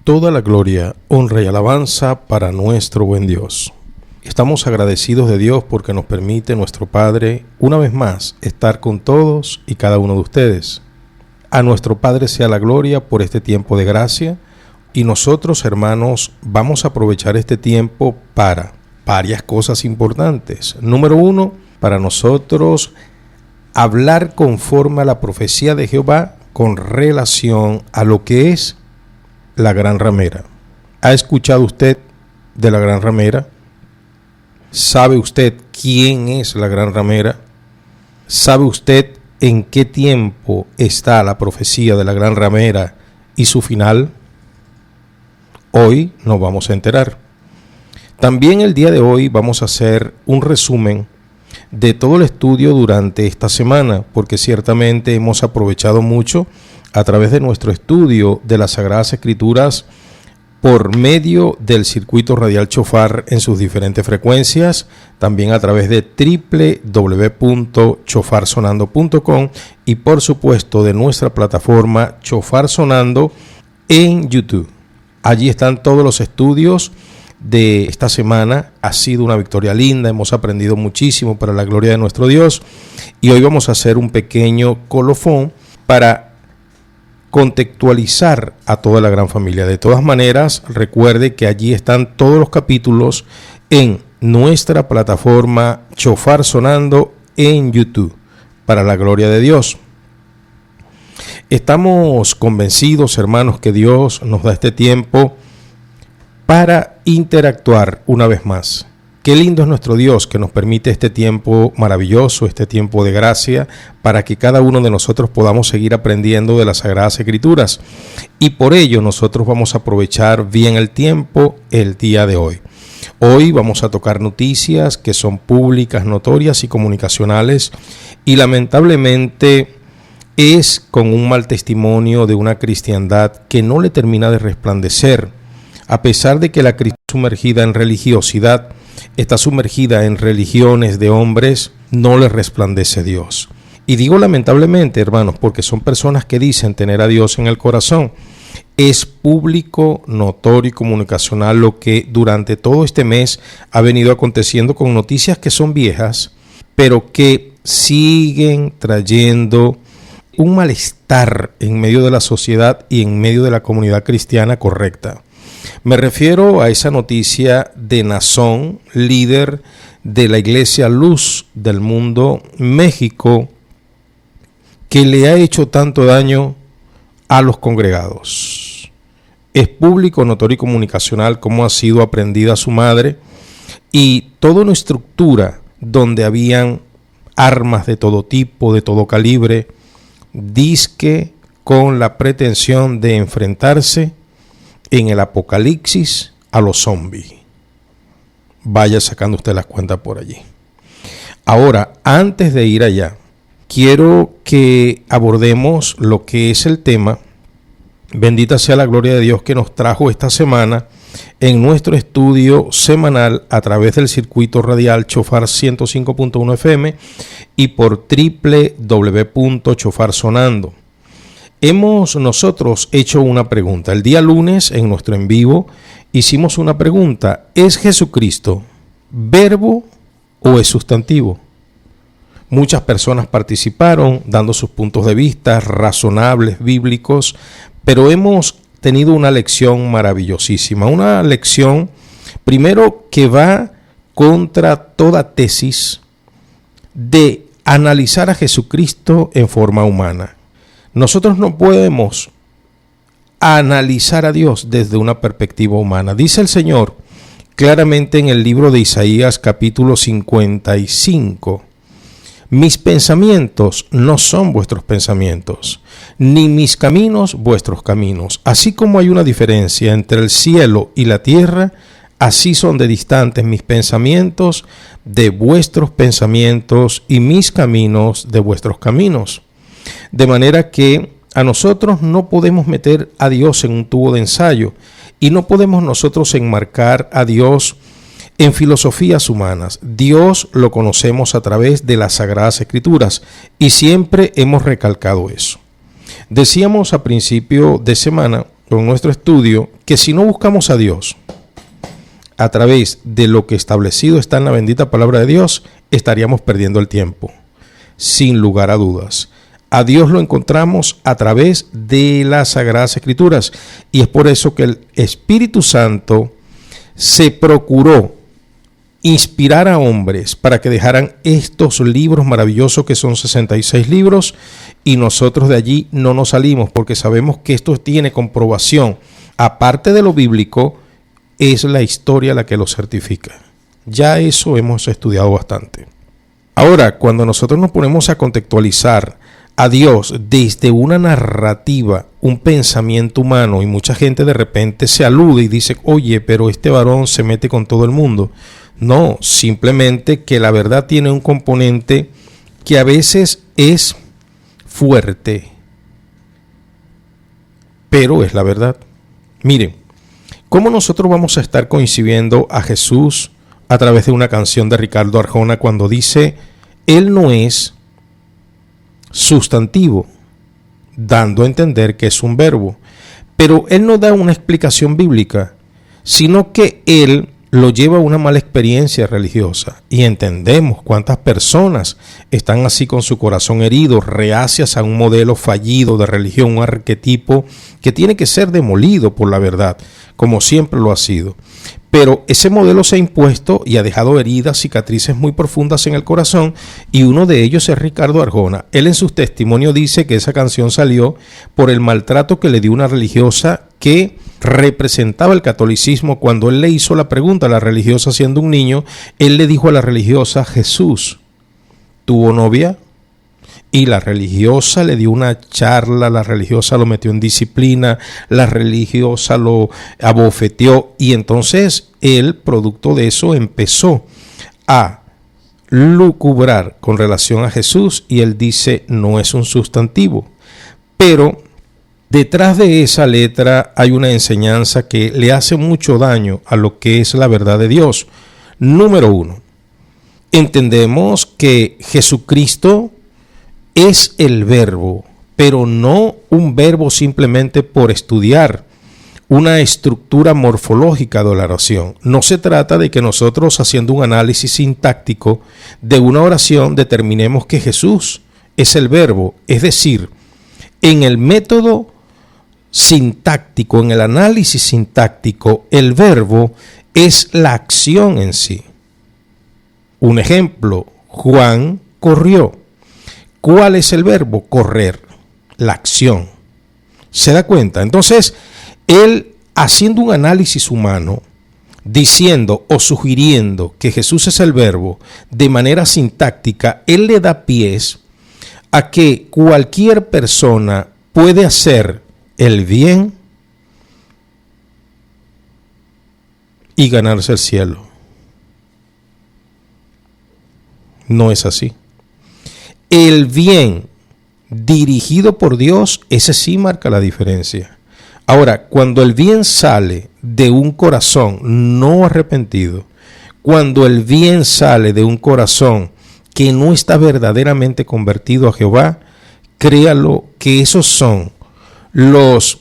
Toda la gloria, honra y alabanza para nuestro buen Dios. Estamos agradecidos de Dios porque nos permite nuestro Padre, una vez más, estar con todos y cada uno de ustedes. A nuestro Padre sea la gloria por este tiempo de gracia y nosotros, hermanos, vamos a aprovechar este tiempo para varias cosas importantes. Número 1, para nosotros hablar conforme a la profecía de Jehová con relación a lo que es la gran ramera. ¿Ha escuchado usted de la gran ramera? ¿Sabe usted quién es la gran ramera? ¿Sabe usted en qué tiempo está la profecía de la gran ramera y su final? Hoy nos vamos a enterar. También el día de hoy vamos a hacer un resumen de todo el estudio durante esta semana, porque ciertamente hemos aprovechado mucho a través de nuestro estudio de las Sagradas Escrituras por medio del circuito radial Chofar en sus diferentes frecuencias, también a través de www.chofarsonando.com y por supuesto de nuestra plataforma Chofar Sonando en YouTube. Allí están todos los estudios de esta semana. Ha sido una victoria linda, hemos aprendido muchísimo para la gloria de nuestro Dios y hoy vamos a hacer un pequeño colofón para contextualizar a toda la gran familia. De todas maneras, recuerde que allí están todos los capítulos en nuestra plataforma Chofar Sonando en YouTube, para la gloria de Dios. Estamos convencidos, hermanos, que Dios nos da este tiempo para interactuar una vez más. Qué lindo es nuestro Dios que nos permite este tiempo maravilloso, este tiempo de gracia, para que cada uno de nosotros podamos seguir aprendiendo de las Sagradas Escrituras. Y por ello nosotros vamos a aprovechar bien el tiempo el día de hoy. Hoy vamos a tocar noticias que son públicas, notorias y comunicacionales, y lamentablemente es con un mal testimonio de una cristiandad que no le termina de resplandecer, a pesar de que la cristiandad sumergida en religiosidad está sumergida en religiones de hombres, no les resplandece Dios. Y digo lamentablemente, hermanos, porque son personas que dicen tener a Dios en el corazón. Es público, notorio y comunicacional lo que durante todo este mes ha venido aconteciendo con noticias que son viejas, pero que siguen trayendo un malestar en medio de la sociedad y en medio de la comunidad cristiana correcta. Me refiero a esa noticia de Nazón, líder de la Iglesia Luz del Mundo, México, que le ha hecho tanto daño a los congregados. Es público, notorio y comunicacional cómo ha sido aprendida su madre y toda una estructura donde habían armas de todo tipo, de todo calibre, dizque con la pretensión de enfrentarse en el apocalipsis a los zombies. Vaya sacando usted las cuentas por allí. Ahora, antes de ir allá, quiero que abordemos lo que es el tema. Bendita sea la gloria de Dios que nos trajo esta semana en nuestro estudio semanal a través del circuito radial Chofar 105.1 FM y por www.chofarsonando. Hemos nosotros hecho una pregunta. El día lunes en nuestro en vivo hicimos una pregunta. ¿Es Jesucristo verbo o es sustantivo? Muchas personas participaron dando sus puntos de vista razonables, bíblicos, pero hemos tenido una lección maravillosísima. Una lección, primero, que va contra toda tesis de analizar a Jesucristo en forma humana. Nosotros no podemos analizar a Dios desde una perspectiva humana. Dice el Señor claramente en el libro de Isaías capítulo 55, mis pensamientos no son vuestros pensamientos, ni mis caminos vuestros caminos. Así como hay una diferencia entre el cielo y la tierra, así son de distantes mis pensamientos de vuestros pensamientos y mis caminos de vuestros caminos. De manera que a nosotros no podemos meter a Dios en un tubo de ensayo y no podemos nosotros enmarcar a Dios en filosofías humanas. Dios lo conocemos a través de las Sagradas Escrituras y siempre hemos recalcado eso. Decíamos a principio de semana con nuestro estudio que si no buscamos a Dios a través de lo que establecido está en la bendita palabra de Dios, estaríamos perdiendo el tiempo, sin lugar a dudas. A Dios lo encontramos a través de las Sagradas Escrituras, y es por eso que el Espíritu Santo se procuró inspirar a hombres para que dejaran estos libros maravillosos que son 66 libros, y nosotros de allí no nos salimos porque sabemos que esto tiene comprobación. Aparte de lo bíblico, es la historia la que lo certifica. Ya eso hemos estudiado bastante. Ahora, cuando nosotros nos ponemos a contextualizar a Dios desde una narrativa, un pensamiento humano, y mucha gente de repente se alude y dice, oye, pero este varón se mete con todo el mundo. No, simplemente que la verdad tiene un componente que a veces es fuerte, pero es la verdad. Miren, ¿cómo nosotros vamos a estar concibiendo a Jesús a través de una canción de Ricardo Arjona cuando dice, Él no es sustantivo, dando a entender que es un verbo? Pero Él no da una explicación bíblica, sino que Él lo lleva a una mala experiencia religiosa, y entendemos cuántas personas están así con su corazón herido, reacias a un modelo fallido de religión, un arquetipo que tiene que ser demolido por la verdad, como siempre lo ha sido. Pero ese modelo se ha impuesto y ha dejado heridas, cicatrices muy profundas en el corazón, y uno de ellos es Ricardo Arjona. Él en sus testimonios dice que esa canción salió por el maltrato que le dio una religiosa que representaba el catolicismo. Cuando él le hizo la pregunta a la religiosa siendo un niño, él le dijo a la religiosa, Jesús tuvo novia, y la religiosa le dio una charla, la religiosa lo metió en disciplina, la religiosa lo abofeteó, y entonces él, producto de eso, empezó a lucubrar con relación a Jesús, y él dice, no es un sustantivo. Pero detrás de esa letra hay una enseñanza que le hace mucho daño a lo que es la verdad de Dios. Número uno, entendemos que Jesucristo es el verbo, pero no un verbo simplemente por estudiar una estructura morfológica de la oración. No se trata de que nosotros, haciendo un análisis sintáctico de una oración, determinemos que Jesús es el verbo. Es decir, en el método sintáctico, en el análisis sintáctico, el verbo es la acción en sí. Un ejemplo, Juan corrió. ¿Cuál es el verbo? Correr, la acción. ¿Se da cuenta? Entonces, él, haciendo un análisis humano, diciendo o sugiriendo que Jesús es el verbo de manera sintáctica, él le da pies a que cualquier persona puede hacer el bien y ganarse el cielo. No es así. El bien dirigido por Dios, ese sí marca la diferencia. Ahora, cuando el bien sale de un corazón no arrepentido, cuando el bien sale de un corazón que no está verdaderamente convertido a Jehová, créalo que esos son los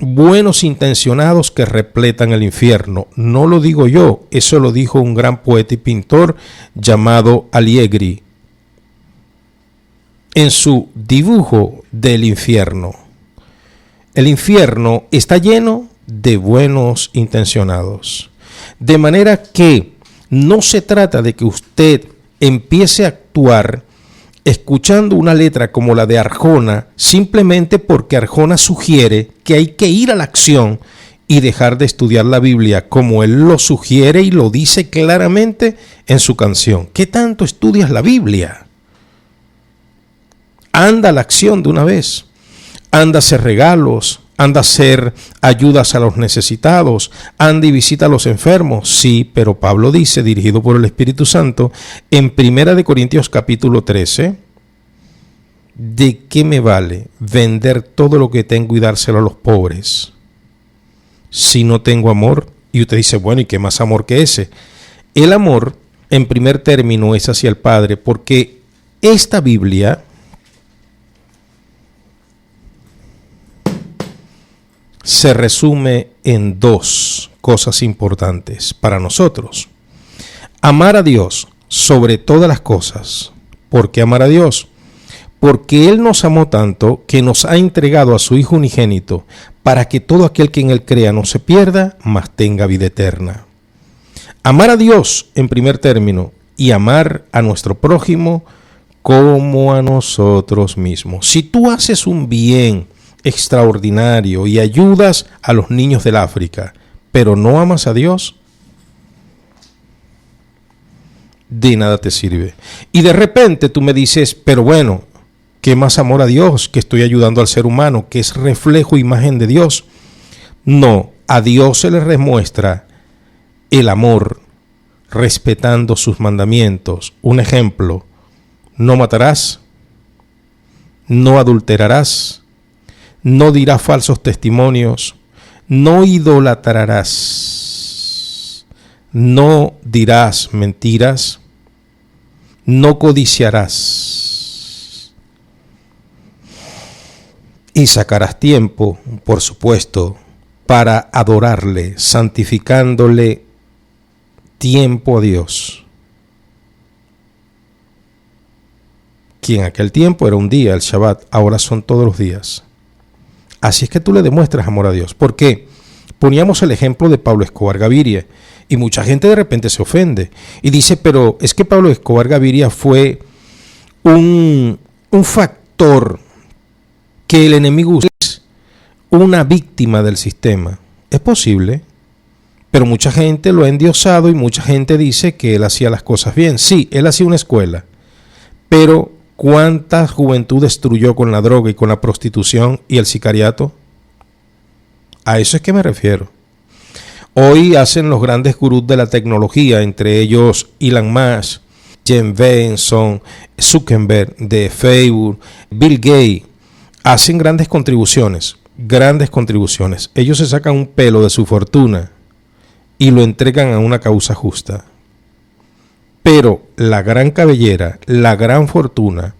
buenos intencionados que repletan el infierno. No lo digo yo, eso lo dijo un gran poeta y pintor llamado Alighieri en su dibujo del infierno. El infierno está lleno de buenos intencionados. De manera que no se trata de que usted empiece a actuar escuchando una letra como la de Arjona, simplemente porque Arjona sugiere que hay que ir a la acción y dejar de estudiar la Biblia como él lo sugiere y lo dice claramente en su canción. ¿Qué tanto estudias la Biblia? Anda a la acción de una vez. Anda a hacer regalos, anda a hacer ayudas a los necesitados, anda y visita a los enfermos. Sí, pero Pablo dice, dirigido por el Espíritu Santo, en 1 Corintios capítulo 13, ¿de qué me vale vender todo lo que tengo y dárselo a los pobres si no tengo amor? Y usted dice, bueno, ¿y qué más amor que ese? El amor, en primer término, es hacia el Padre, porque esta Biblia se resume en dos cosas importantes para nosotros. Amar a Dios sobre todas las cosas. ¿Por qué amar a Dios? Porque Él nos amó tanto que nos ha entregado a su Hijo unigénito para que todo aquel que en Él crea no se pierda, mas tenga vida eterna. Amar a Dios en primer término y amar a nuestro prójimo como a nosotros mismos. Si tú haces un bien extraordinario y ayudas a los niños del África, pero no amas a Dios, de nada te sirve. Y de repente tú me dices, pero bueno, ¿qué más amor a Dios? Que estoy ayudando al ser humano, que es reflejo, imagen de Dios. No, a Dios se le demuestra el amor respetando sus mandamientos. Un ejemplo, no matarás, no adulterarás, no dirás falsos testimonios, no idolatrarás, no dirás mentiras, no codiciarás. Y sacarás tiempo, por supuesto, para adorarle, santificándole tiempo a Dios. Que en aquel tiempo era un día, el Shabbat, ahora son todos los días. Así es que tú le demuestras amor a Dios. ¿Por qué? Poníamos el ejemplo de Pablo Escobar Gaviria y mucha gente de repente se ofende y dice, pero es que Pablo Escobar Gaviria fue un factor que el enemigo es una víctima del sistema. Es posible, pero mucha gente lo ha endiosado y mucha gente dice que él hacía las cosas bien. Sí, él hacía una escuela, pero ¿cuánta juventud destruyó con la droga y con la prostitución y el sicariato? A eso es que me refiero. Hoy hacen los grandes gurús de la tecnología, entre ellos Elon Musk, Jeff Bezos, Zuckerberg de Facebook, Bill Gates, hacen grandes contribuciones. Ellos se sacan un pelo de su fortuna y lo entregan a una causa justa. Pero la gran cabellera, la gran fortuna,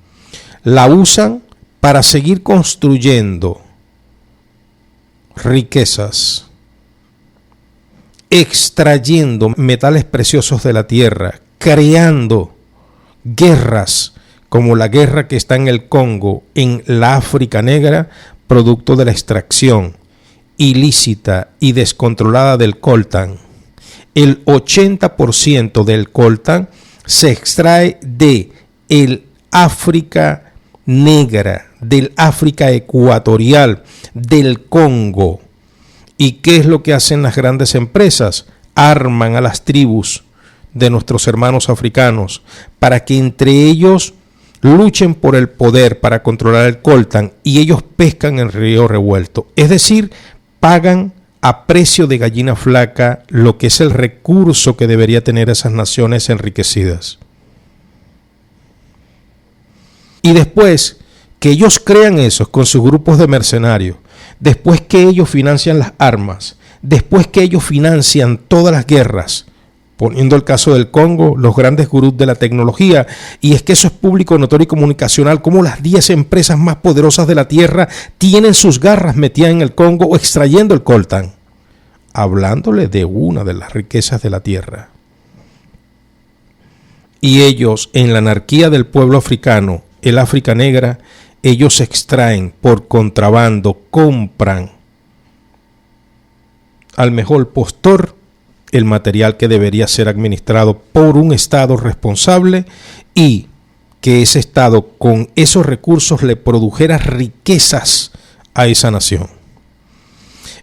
la usan para seguir construyendo riquezas, extrayendo metales preciosos de la tierra, creando guerras como la guerra que está en el Congo, en la África negra, producto de la extracción ilícita y descontrolada del coltan. El 80% del coltan se extrae de el África negra, del África ecuatorial, del Congo. ¿Y qué es lo que hacen las grandes empresas? Arman a las tribus de nuestros hermanos africanos para que entre ellos luchen por el poder para controlar el coltan y ellos pescan en río revuelto. Es decir, pagan a precio de gallina flaca lo que es el recurso que debería tener esas naciones enriquecidas. Y después que ellos crean eso con sus grupos de mercenarios, después que ellos financian las armas, después que ellos financian todas las guerras, poniendo el caso del Congo, los grandes gurús de la tecnología, y es que eso es público, notorio y comunicacional, como las 10 empresas más poderosas de la tierra tienen sus garras metidas en el Congo o extrayendo el coltan, hablándole de una de las riquezas de la tierra. Y ellos, en la anarquía del pueblo africano, el África negra, ellos extraen por contrabando, compran al mejor postor el material que debería ser administrado por un Estado responsable y que ese Estado con esos recursos le produjera riquezas a esa nación.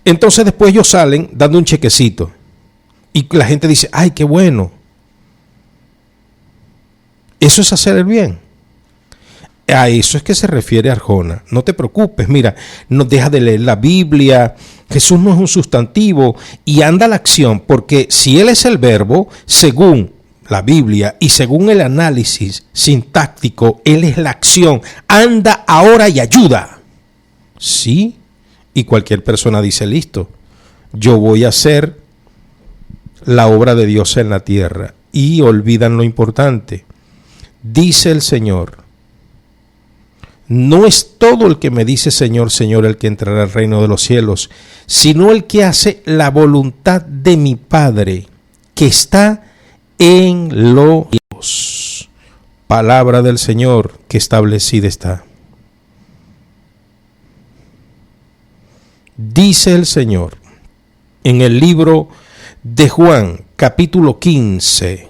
Entonces después ellos salen dando un chequecito y la gente dice, ¡ay, qué bueno! Eso es hacer el bien. A eso es que se refiere Arjona. No te preocupes, mira, no deja de leer la Biblia. Jesús no es un sustantivo y anda a la acción, porque si Él es el verbo, según la Biblia y según el análisis sintáctico, Él es la acción. Anda ahora y ayuda. Sí, y cualquier persona dice, listo, yo voy a hacer la obra de Dios en la tierra. Y olvidan lo importante. Dice el Señor, no es todo el que me dice Señor, Señor el que entrará al reino de los cielos, sino el que hace la voluntad de mi Padre que está en los cielos. Palabra del Señor que establecida está. Dice el Señor en el libro de Juan, capítulo 15,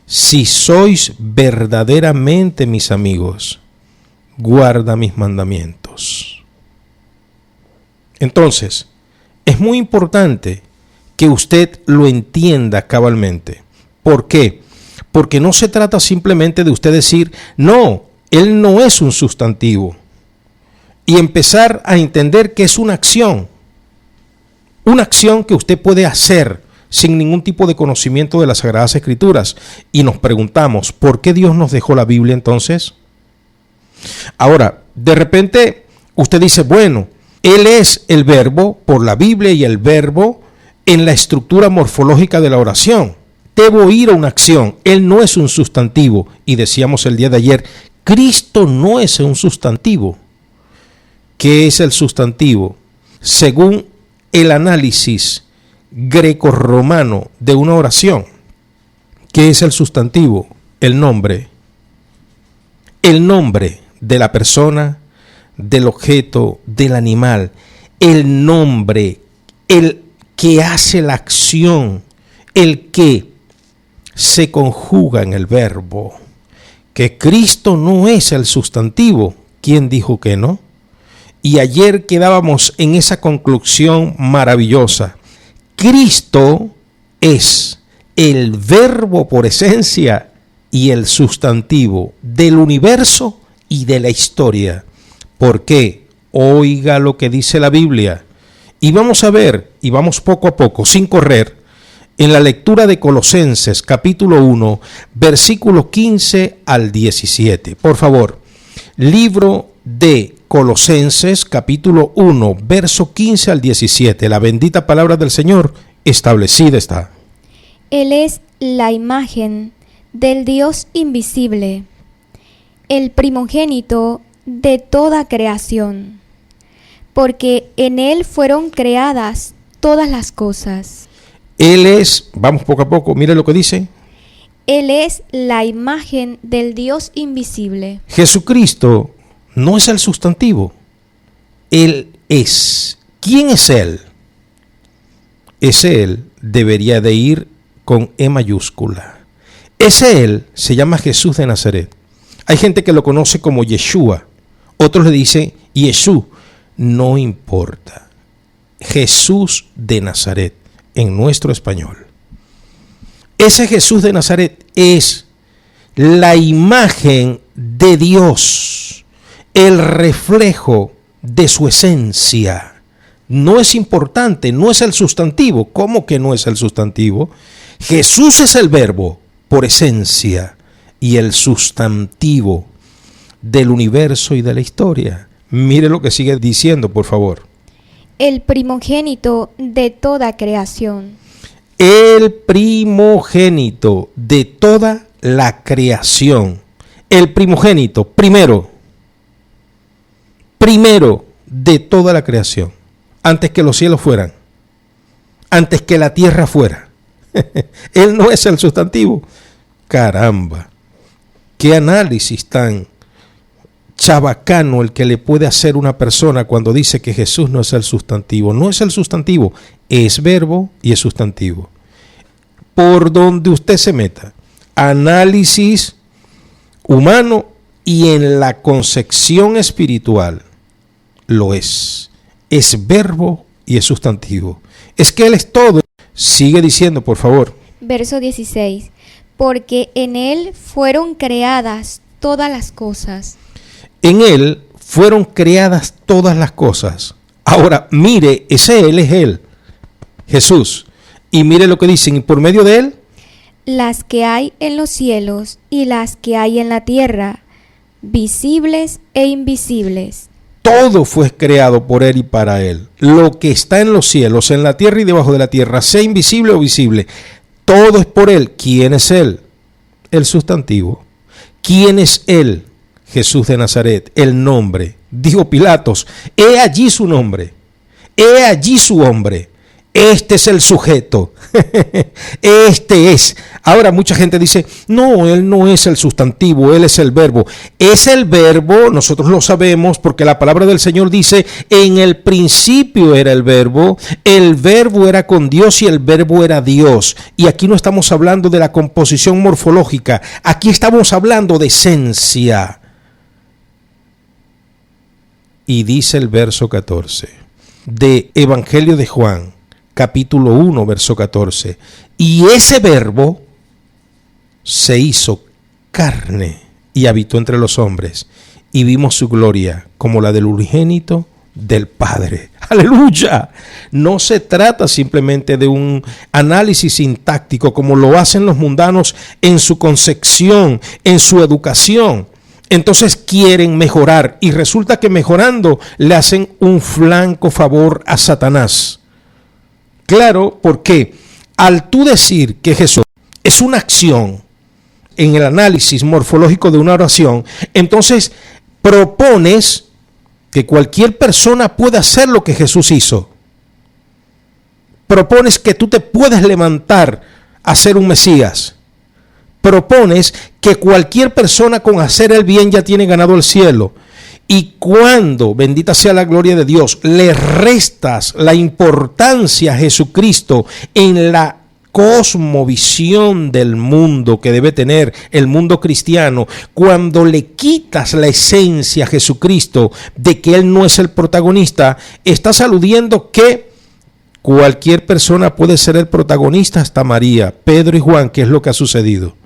si sois verdaderamente mis amigos, guarda mis mandamientos. Entonces, es muy importante que usted lo entienda cabalmente. ¿Por qué? Porque no se trata simplemente de usted decir, no, él no es un sustantivo, y empezar a entender que es una acción que usted puede hacer sin ningún tipo de conocimiento de las Sagradas Escrituras. Y nos preguntamos, ¿por qué Dios nos dejó la Biblia entonces? Ahora, de repente usted dice, bueno, Él es el verbo por la Biblia y el verbo en la estructura morfológica de la oración. Debo ir a una acción, Él no es un sustantivo. Y decíamos el día de ayer, Cristo no es un sustantivo. ¿Qué es el sustantivo? Según el análisis greco-romano de una oración, ¿qué es el sustantivo? El nombre. El nombre de la persona, del objeto, del animal. El nombre, el que hace la acción, el que se conjuga en el verbo. Que Cristo no es el sustantivo. ¿Quién dijo que no? Y ayer quedábamos en esa conclusión maravillosa. Cristo es el verbo por esencia y el sustantivo del universo y de la historia. ¿Por qué? Oiga lo que dice la Biblia. Y vamos a ver, y vamos poco a poco, sin correr, en la lectura de Colosenses capítulo 1, versículo 15 al 17. Por favor, libro de Colosenses capítulo 1, verso 15 al 17. La bendita palabra del Señor establecida está. Él es la imagen del Dios invisible, el primogénito de toda creación, porque en Él fueron creadas todas las cosas. Él es, vamos poco a poco, mire lo que dice. Él es la imagen del Dios invisible. Jesucristo no es el sustantivo. Él es. ¿Quién es Él? Ese Él debería de ir con E mayúscula. Ese Él se llama Jesús de Nazaret. Hay gente que lo conoce como Yeshua. Otros le dicen Yeshú. No importa. Jesús de Nazaret en nuestro español. Ese Jesús de Nazaret es la imagen de Dios, el reflejo de su esencia. No es importante, no es el sustantivo. ¿Cómo que no es el sustantivo? Jesús es el verbo por esencia y el sustantivo del universo y de la historia. Mire lo que sigue diciendo, por favor. El primogénito de toda creación. El primogénito de toda la creación. El primogénito, primero de toda la creación. Antes que los cielos fueran. Antes que la tierra fuera. Él no es el sustantivo. Caramba. Qué análisis tan chabacano el que le puede hacer una persona cuando dice que Jesús no es el sustantivo. No es el sustantivo, es verbo y es sustantivo. Por donde usted se meta, análisis humano y en la concepción espiritual, lo es. Es verbo y es sustantivo. Es que Él es todo. Sigue diciendo, por favor. Verso 16. Porque en Él fueron creadas todas las cosas. En Él fueron creadas todas las cosas. Ahora, mire, ese Él es Él, Jesús. Y mire lo que dicen, y por medio de Él, las que hay en los cielos y las que hay en la tierra, visibles e invisibles. Todo fue creado por Él y para Él. Lo que está en los cielos, en la tierra y debajo de la tierra, sea invisible o visible, todo es por Él. ¿Quién es Él? El sustantivo. ¿Quién es Él? Jesús de Nazaret, el nombre. Dijo Pilatos, he allí su nombre, he allí su hombre. Este es el sujeto, este es. Ahora mucha gente dice, no, él no es el sustantivo, él es el verbo. Es el verbo, nosotros lo sabemos porque la palabra del Señor dice, en el principio era el verbo era con Dios y el verbo era Dios. Y aquí no estamos hablando de la composición morfológica, aquí estamos hablando de esencia. Y dice el verso 14 de Evangelio de Juan, capítulo 1, verso 14. Y ese verbo se hizo carne y habitó entre los hombres, y vimos su gloria como la del unigénito del Padre. ¡Aleluya! No se trata simplemente de un análisis sintáctico como lo hacen los mundanos en su concepción, en su educación. Entonces quieren mejorar y resulta que mejorando le hacen un flanco favor a Satanás. Claro, porque al tú decir que Jesús es una acción en el análisis morfológico de una oración, entonces propones que cualquier persona pueda hacer lo que Jesús hizo. Propones que tú te puedes levantar a ser un Mesías. Propones que cualquier persona con hacer el bien ya tiene ganado el cielo. Y cuando, bendita sea la gloria de Dios, le restas la importancia a Jesucristo en la cosmovisión del mundo que debe tener el mundo cristiano, cuando le quitas la esencia a Jesucristo de que Él no es el protagonista, estás aludiendo que cualquier persona puede ser el protagonista, hasta María, Pedro y Juan, que es lo que ha sucedido.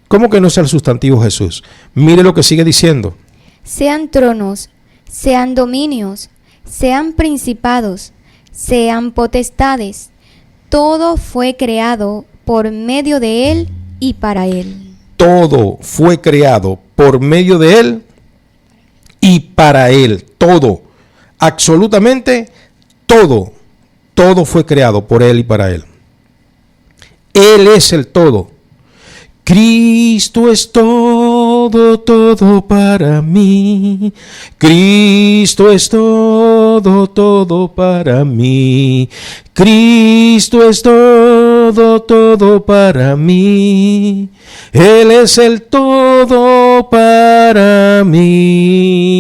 ¿Cómo que no es el sustantivo Jesús? Mire lo que sigue diciendo. Sean tronos, sean dominios, sean principados, sean potestades. Todo fue creado por medio de Él y para Él. Todo fue creado por medio de Él y para Él. Todo, absolutamente todo. Todo fue creado por Él y para Él. Él es el todo. Cristo es todo, todo para mí. Cristo es todo, todo para mí. Cristo es todo, todo para mí. Él es el todo para mí.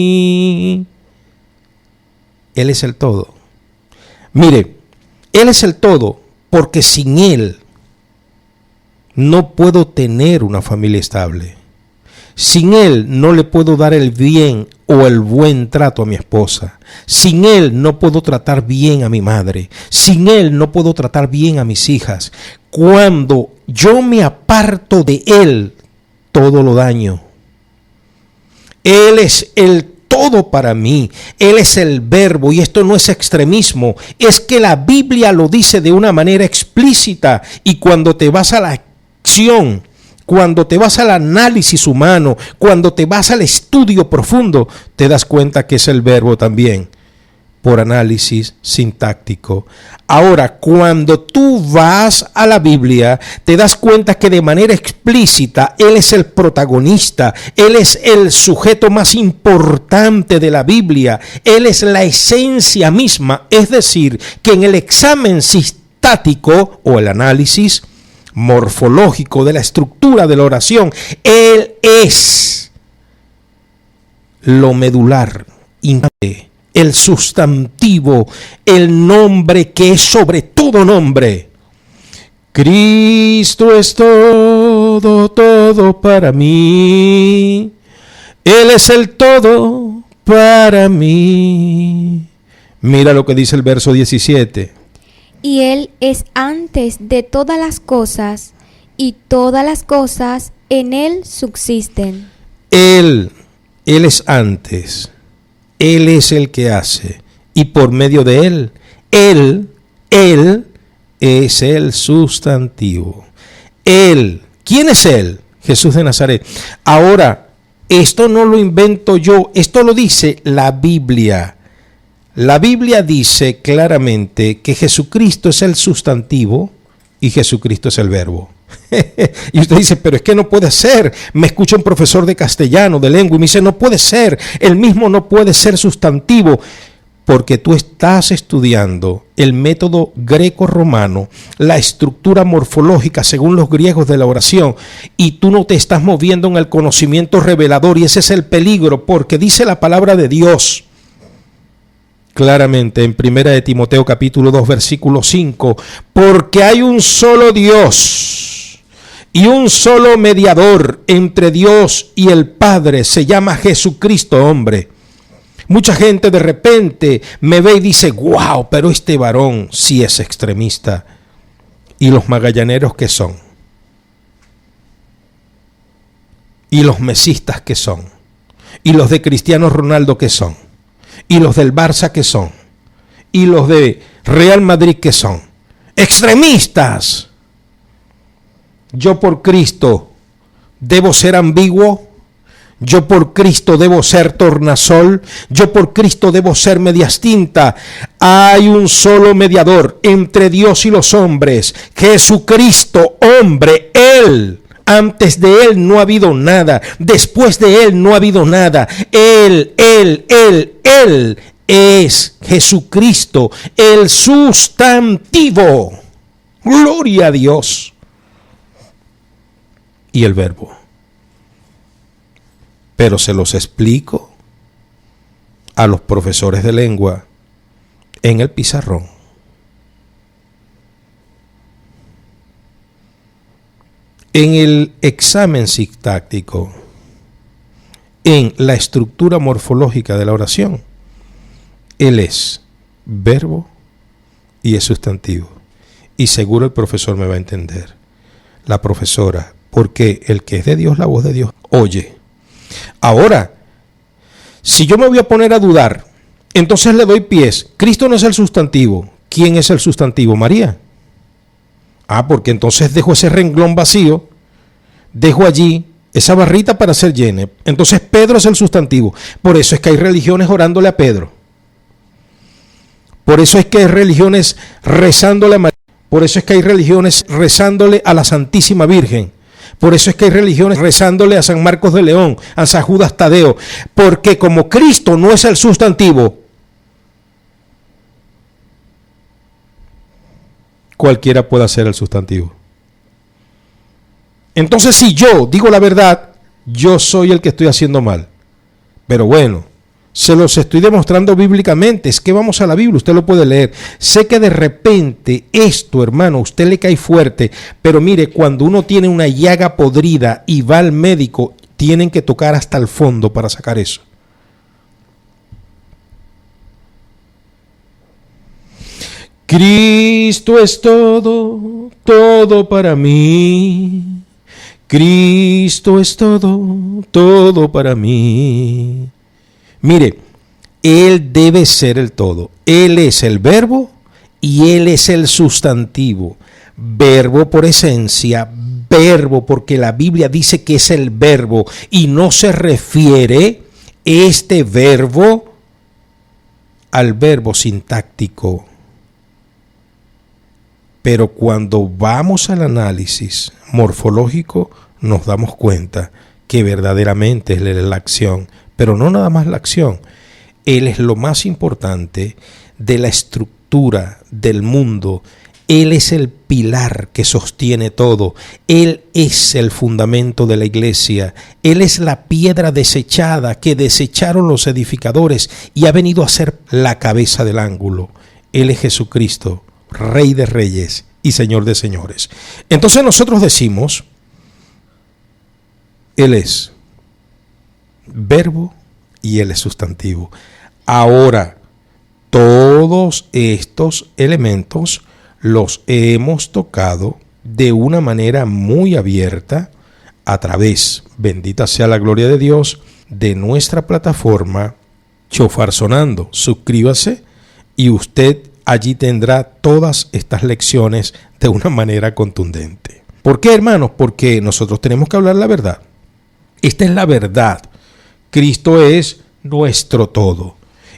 Él es el todo. Mire, Él es el todo porque sin Él no puedo tener una familia estable. Sin Él no le puedo dar el bien o el buen trato a mi esposa. Sin Él no puedo tratar bien a mi madre. Sin Él no puedo tratar bien a mis hijas. Cuando yo me aparto de Él, todo lo daño. Él es el todo para mí. Él es el verbo, y esto no es extremismo, es que la Biblia lo dice de una manera explícita, y cuando te vas a la acción, cuando te vas al análisis humano, cuando te vas al estudio profundo, te das cuenta que es el verbo también, por análisis sintáctico. Ahora, cuando tú vas a la Biblia, te das cuenta que de manera explícita Él es el protagonista, Él es el sujeto más importante de la Biblia, Él es la esencia misma, es decir, que en el examen sintáctico o el análisis morfológico de la estructura de la oración, Él es lo medular, el sustantivo, el nombre que es sobre todo nombre. Cristo es todo, todo para mí. Él es el todo para mí. Mira lo que dice el verso 17. Y Él es antes de todas las cosas, y todas las cosas en Él subsisten. Él es antes. Él es el que hace. Y por medio de Él es el sustantivo. Él. ¿Quién es Él? Jesús de Nazaret. Ahora, esto no lo invento yo. Esto lo dice la Biblia. La Biblia dice claramente que Jesucristo es el sustantivo y Jesucristo es el verbo. Y usted dice, pero es que no puede ser. Me escucha un profesor de castellano, de lengua, y me dice, no puede ser. El mismo no puede ser sustantivo. Porque tú estás estudiando el método greco-romano, la estructura morfológica según los griegos de la oración, y tú no te estás moviendo en el conocimiento revelador, y ese es el peligro, porque dice la palabra de Dios claramente en 1 de Timoteo capítulo 2 versículo 5, porque hay un solo Dios y un solo mediador entre Dios y el Padre, se llama Jesucristo hombre. Mucha gente de repente me ve y dice, wow, pero este varón sí es extremista. ¿Y los magallaneros qué son? ¿Y los mesistas qué son? ¿Y los de Cristiano Ronaldo qué son? ¿Y los del Barça qué son? ¿Y los de Real Madrid qué son? ¡Extremistas! Yo por Cristo debo ser ambiguo. Yo por Cristo debo ser tornasol. Yo por Cristo debo ser medias tinta. Hay un solo mediador entre Dios y los hombres, Jesucristo, hombre, Él. Antes de Él no ha habido nada. Después de Él no ha habido nada. Él es Jesucristo, el sustantivo. Gloria a Dios. Y el verbo. Pero se los explico a los profesores de lengua en el pizarrón. En el examen sintáctico, en la estructura morfológica de la oración, Él es verbo y es sustantivo. Y seguro el profesor me va a entender, la profesora, porque el que es de Dios, la voz de Dios, oye. Ahora, si yo me voy a poner a dudar, entonces le doy pies. Cristo no es el sustantivo. ¿Quién es el sustantivo? María. Porque entonces dejo ese renglón vacío, dejo allí esa barrita para ser llena. Entonces Pedro es el sustantivo. Por eso es que hay religiones orándole a Pedro. Por eso es que hay religiones rezándole a María. Por eso es que hay religiones rezándole a la Santísima Virgen. Por eso es que hay religiones rezándole a San Marcos de León, a San Judas Tadeo. Porque como Cristo no es el sustantivo, cualquiera puede ser el sustantivo. Entonces, si yo digo la verdad, yo soy el que estoy haciendo mal. Pero bueno, se los estoy demostrando bíblicamente. Es que vamos a la Biblia, usted lo puede leer. Sé que de repente esto, hermano, a usted le cae fuerte. Pero mire, cuando uno tiene una llaga podrida y va al médico, tienen que tocar hasta el fondo para sacar eso. Cristo es todo, todo para mí. Cristo es todo, todo para mí. Mire, Él debe ser el todo. Él es el verbo y Él es el sustantivo. Verbo por esencia, verbo porque la Biblia dice que es el verbo y no se refiere este verbo al verbo sintáctico. Pero cuando vamos al análisis morfológico, nos damos cuenta que verdaderamente Él es la acción, pero no nada más la acción. Él es lo más importante de la estructura del mundo. Él es el pilar que sostiene todo. Él es el fundamento de la iglesia. Él es la piedra desechada que desecharon los edificadores y ha venido a ser la cabeza del ángulo. Él es Jesucristo, Rey de reyes y Señor de señores. Entonces nosotros decimos, Él es verbo y Él es sustantivo. Ahora, todos estos elementos los hemos tocado de una manera muy abierta a través, bendita sea la gloria de Dios, de nuestra plataforma Chofar Sonando. Suscríbase y usted allí tendrá todas estas lecciones de una manera contundente. ¿Por qué, hermanos? Porque nosotros tenemos que hablar la verdad. Esta es la verdad. Cristo es nuestro todo.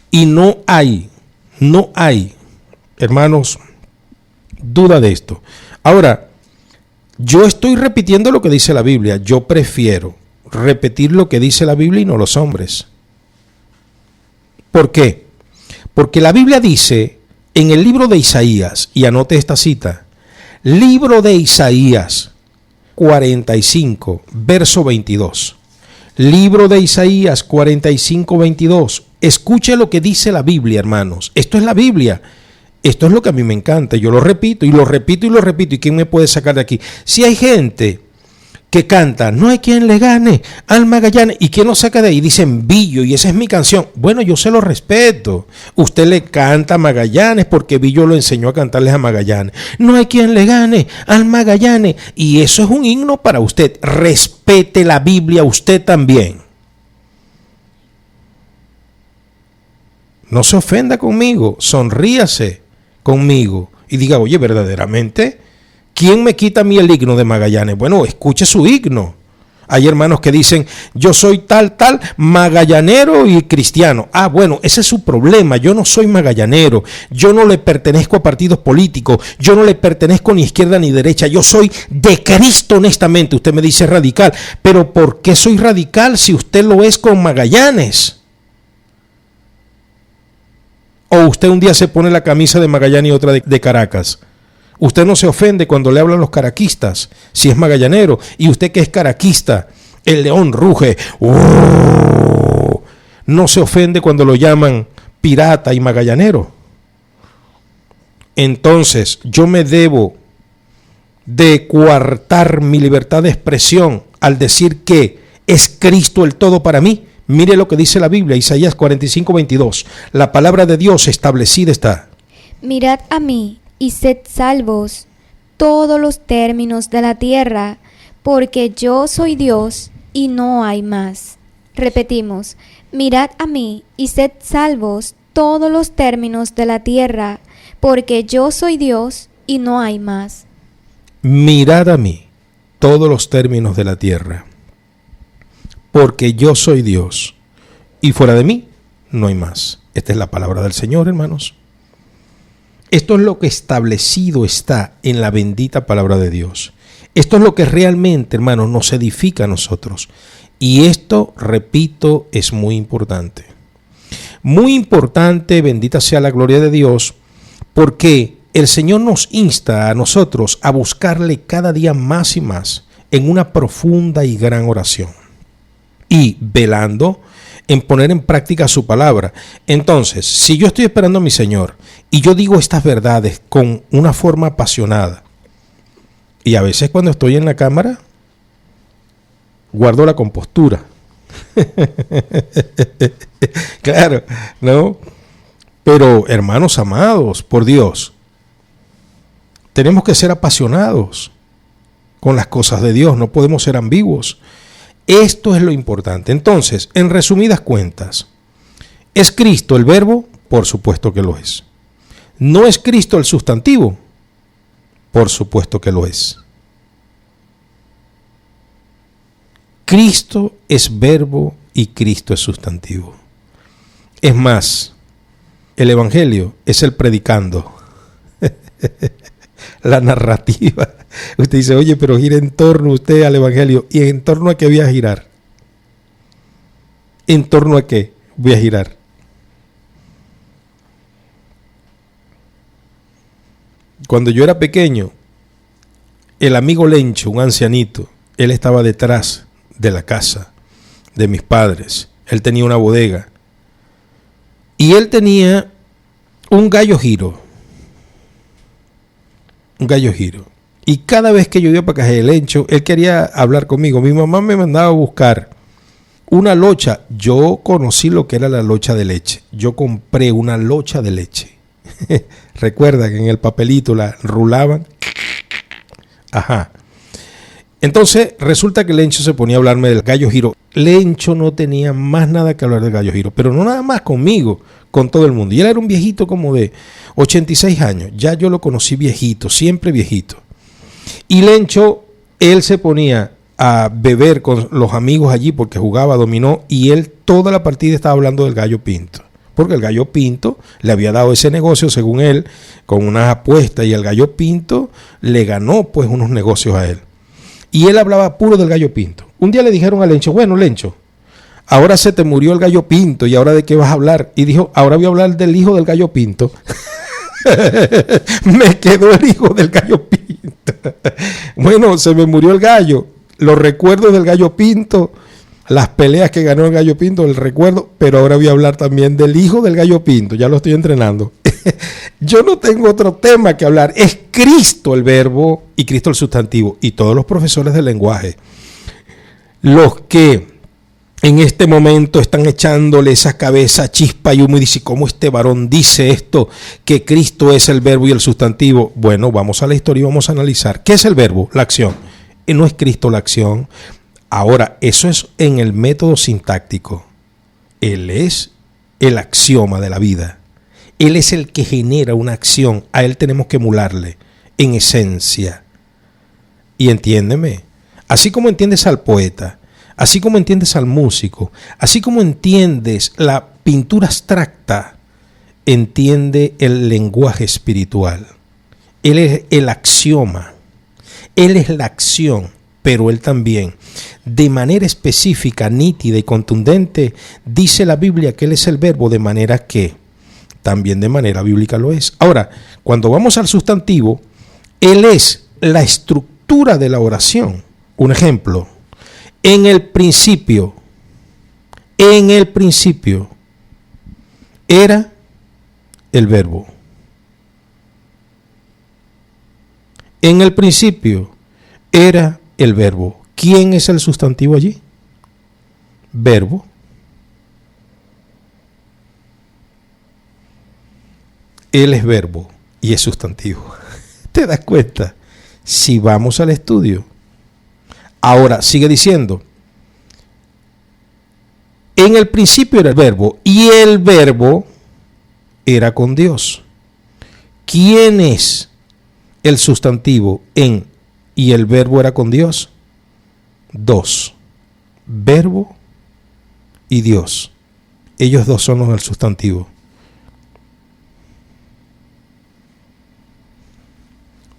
Y no hay, hermanos, duda de esto. Ahora, Yo estoy repitiendo lo que dice la Biblia. Yo prefiero repetir lo que dice la Biblia y no los hombres. ¿Por qué? Porque la Biblia dice en el libro de Isaías, y anote esta cita, libro de Isaías 45, verso 22. Libro de Isaías 45, 22. Escuche lo que dice la Biblia, hermanos. Esto es la Biblia. Esto es lo que a mí me encanta. Yo lo repito y lo repito y lo repito. ¿Y quién me puede sacar de aquí? Si hay gente que canta, no hay quien le gane al Magallanes, ¿y quién lo saca de ahí? Dicen Billo, y esa es mi canción. Bueno, yo se lo respeto. Usted le canta a Magallanes porque Billo lo enseñó a cantarles a Magallanes. No hay quien le gane al Magallanes, y eso es un himno para usted. Respete la Biblia usted también. No se ofenda conmigo, sonríase conmigo y diga, oye, verdaderamente, ¿quién me quita a mí el himno de Magallanes? Bueno, escuche su himno. Hay hermanos que dicen, yo soy tal, magallanero y cristiano. Ah, bueno, ese es su problema. Yo no soy magallanero. Yo no le pertenezco a partidos políticos. Yo no le pertenezco ni izquierda ni derecha. Yo soy de Cristo, honestamente. Usted me dice radical. Pero ¿por qué soy radical si usted lo es con Magallanes? O usted un día se pone la camisa de Magallanes y otra de Caracas. Usted no se ofende cuando le hablan los caraquistas, si es magallanero. Y usted que es caraquista, el león ruge. No se ofende cuando lo llaman pirata y magallanero. Entonces, yo me debo de coartar mi libertad de expresión al decir que es Cristo el todo para mí. Mire lo que dice la Biblia, Isaías 45, 22. La palabra de Dios establecida está. Mirad a mí y sed salvos todos los términos de la tierra, porque yo soy Dios y no hay más. Repetimos, mirad a mí y sed salvos todos los términos de la tierra, porque yo soy Dios y no hay más. Mirad a mí todos los términos de la tierra, porque yo soy Dios y fuera de mí no hay más. Esta es la palabra del Señor, hermanos. Esto es lo que establecido está en la bendita palabra de Dios. Esto es lo que realmente, hermanos, nos edifica a nosotros. Y esto, repito, es muy importante. Muy importante, bendita sea la gloria de Dios, porque el Señor nos insta a nosotros a buscarle cada día más y más en una profunda y gran oración. Y velando en poner en práctica su palabra. Entonces, si yo estoy esperando a mi Señor y yo digo estas verdades con una forma apasionada, y a veces cuando estoy en la cámara, guardo la compostura. Claro, ¿no? Pero, hermanos amados, por Dios, tenemos que ser apasionados con las cosas de Dios, no podemos ser ambiguos. Esto es lo importante. Entonces, en resumidas cuentas, ¿es Cristo el verbo? Por supuesto que lo es. ¿No es Cristo el sustantivo? Por supuesto que lo es. Cristo es verbo y Cristo es sustantivo. Es más, el Evangelio es el predicando. La narrativa. Usted dice, oye, pero gira en torno usted al Evangelio. ¿Y en torno a qué voy a girar? ¿En torno a qué voy a girar? Cuando yo era pequeño, el amigo Lencho, un ancianito, él estaba detrás de la casa de mis padres. Él tenía una bodega. Y él tenía un gallo giro. Un gallo giro. Y cada vez que yo iba para casa de Lencho, él quería hablar conmigo. Mi mamá me mandaba a buscar una locha. Yo conocí lo que era la locha de leche. Yo compré una locha de leche. Recuerda que en el papelito la rulaban. Ajá. Entonces resulta que Lencho se ponía a hablarme del gallo giro. Lencho no tenía más nada que hablar del gallo giro, pero no nada más conmigo, con todo el mundo. Y él era un viejito como de 86 años. Ya yo lo conocí viejito, siempre viejito. Y Lencho, él se ponía a beber con los amigos allí porque jugaba dominó, y él toda la partida estaba hablando del gallo pinto. Porque el gallo pinto le había dado ese negocio, según él, con unas apuestas, y el gallo pinto le ganó pues unos negocios a él. Y él hablaba puro del gallo pinto. Un día le dijeron a Lencho, bueno, Lencho, ahora se te murió el gallo pinto y ahora de qué vas a hablar. Y dijo, ahora voy a hablar del hijo del gallo pinto. Me quedó el hijo del gallo pinto. Bueno, se me murió el gallo. Los recuerdos del gallo pinto, las peleas que ganó el gallo pinto, el recuerdo, pero ahora voy a hablar también del hijo del gallo pinto. Ya lo estoy entrenando. Yo no tengo otro tema que hablar. Es Cristo el verbo y Cristo el sustantivo. Y todos los profesores de lenguaje, los que en este momento están echándole esa cabeza chispa y humo y dice, ¿cómo este varón dice esto? Que Cristo es el verbo y el sustantivo. Bueno, vamos a la historia y vamos a analizar. ¿Qué es el verbo? La acción. No es Cristo la acción. Ahora, eso es en el método sintáctico. Él es el axioma de la vida. Él es el que genera una acción. A él tenemos que emularle en esencia. Y entiéndeme, así como entiendes al poeta, así como entiendes al músico, así como entiendes la pintura abstracta, entiende el lenguaje espiritual. Él es el axioma, él es la acción, pero él también, de manera específica, nítida y contundente, dice la Biblia que él es el verbo, de manera que también de manera bíblica lo es. Ahora, cuando vamos al sustantivo, él es la estructura de la oración. Un ejemplo. En el principio era el verbo. En el principio era el verbo. ¿Quién es el sustantivo allí? Verbo. Él es verbo y es sustantivo. ¿Te das cuenta? Si vamos al estudio. Ahora, sigue diciendo, en el principio era el verbo y el verbo era con Dios. ¿Quién es el sustantivo en y el verbo era con Dios? Dos, verbo y Dios. Ellos dos son los del sustantivo.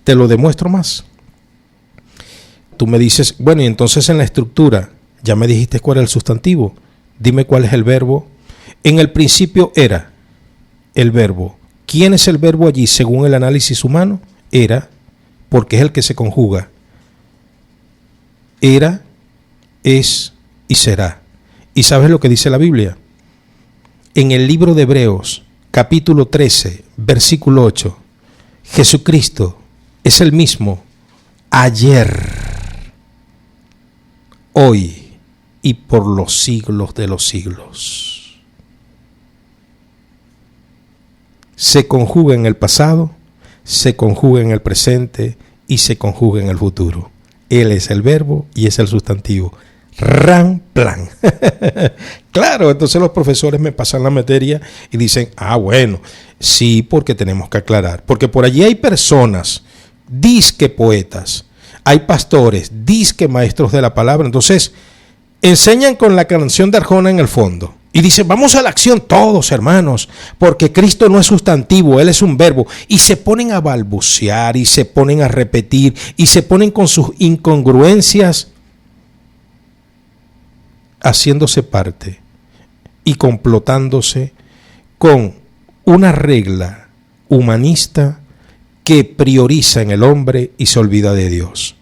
Te lo demuestro más. Tú me dices, bueno, y entonces en la estructura, ya me dijiste cuál es el sustantivo, dime cuál es el verbo. En el principio era el verbo. ¿Quién es el verbo allí según el análisis humano? Era, porque es el que se conjuga. Era, es y será. ¿Y sabes lo que dice la Biblia? En el libro de Hebreos, capítulo 13, versículo 8, Jesucristo es el mismo ayer, hoy y por los siglos de los siglos. Se conjuga en el pasado, se conjuga en el presente y se conjuga en el futuro. Él es el verbo y es el sustantivo. Ran plan. Claro, entonces los profesores me pasan la materia y dicen, bueno, sí, porque tenemos que aclarar. Porque por allí hay personas, disque poetas, hay pastores, disque maestros de la palabra. Entonces, enseñan con la canción de Arjona en el fondo. Y dicen, vamos a la acción todos, hermanos, porque Cristo no es sustantivo, Él es un verbo. Y se ponen a balbucear, y se ponen a repetir, y se ponen con sus incongruencias, haciéndose parte y complotándose con una regla humanista que prioriza en el hombre y se olvida de Dios.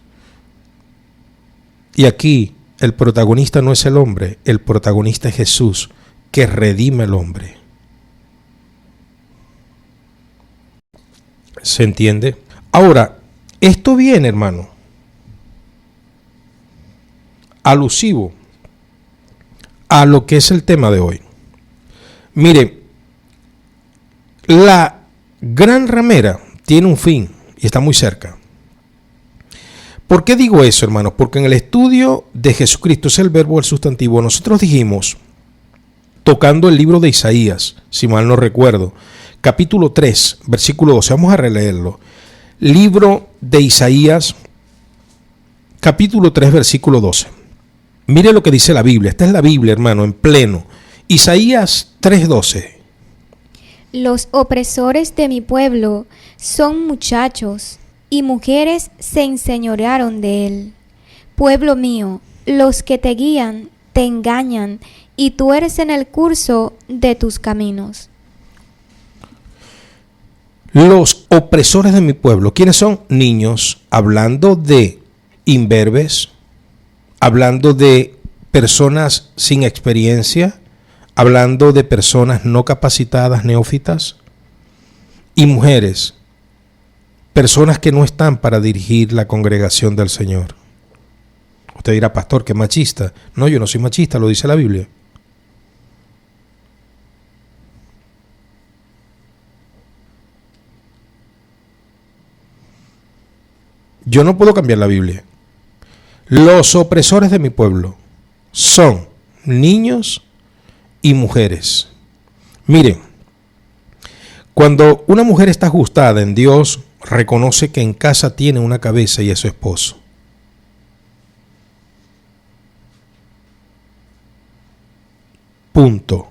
Y aquí el protagonista no es el hombre, el protagonista es Jesús, que redime al hombre. ¿Se entiende? Ahora, esto viene, hermano, alusivo a lo que es el tema de hoy. Mire, la gran ramera tiene un fin y está muy cerca. ¿Por qué digo eso, hermanos? Porque en el estudio de Jesucristo es el verbo, el sustantivo. Nosotros dijimos, tocando el libro de Isaías, si mal no recuerdo, capítulo 3, versículo 12, vamos a releerlo. Libro de Isaías, capítulo 3, versículo 12. Mire lo que dice la Biblia. Esta es la Biblia, hermano, en pleno. Isaías 3:12. Los opresores de mi pueblo son muchachos, y mujeres se enseñorearon de él. Pueblo mío, los que te guían te engañan y tuercen el curso de tus caminos. Los opresores de mi pueblo, ¿quiénes son? Niños, hablando de imberbes, hablando de personas sin experiencia, hablando de personas no capacitadas, neófitas, y mujeres, personas que no están para dirigir la congregación del Señor. Usted dirá, pastor, ¿qué machista? No, yo no soy machista, lo dice la Biblia. Yo no puedo cambiar la Biblia. Los opresores de mi pueblo son niños y mujeres. Miren, cuando una mujer está ajustada en Dios, reconoce que en casa tiene una cabeza y es su esposo. Punto.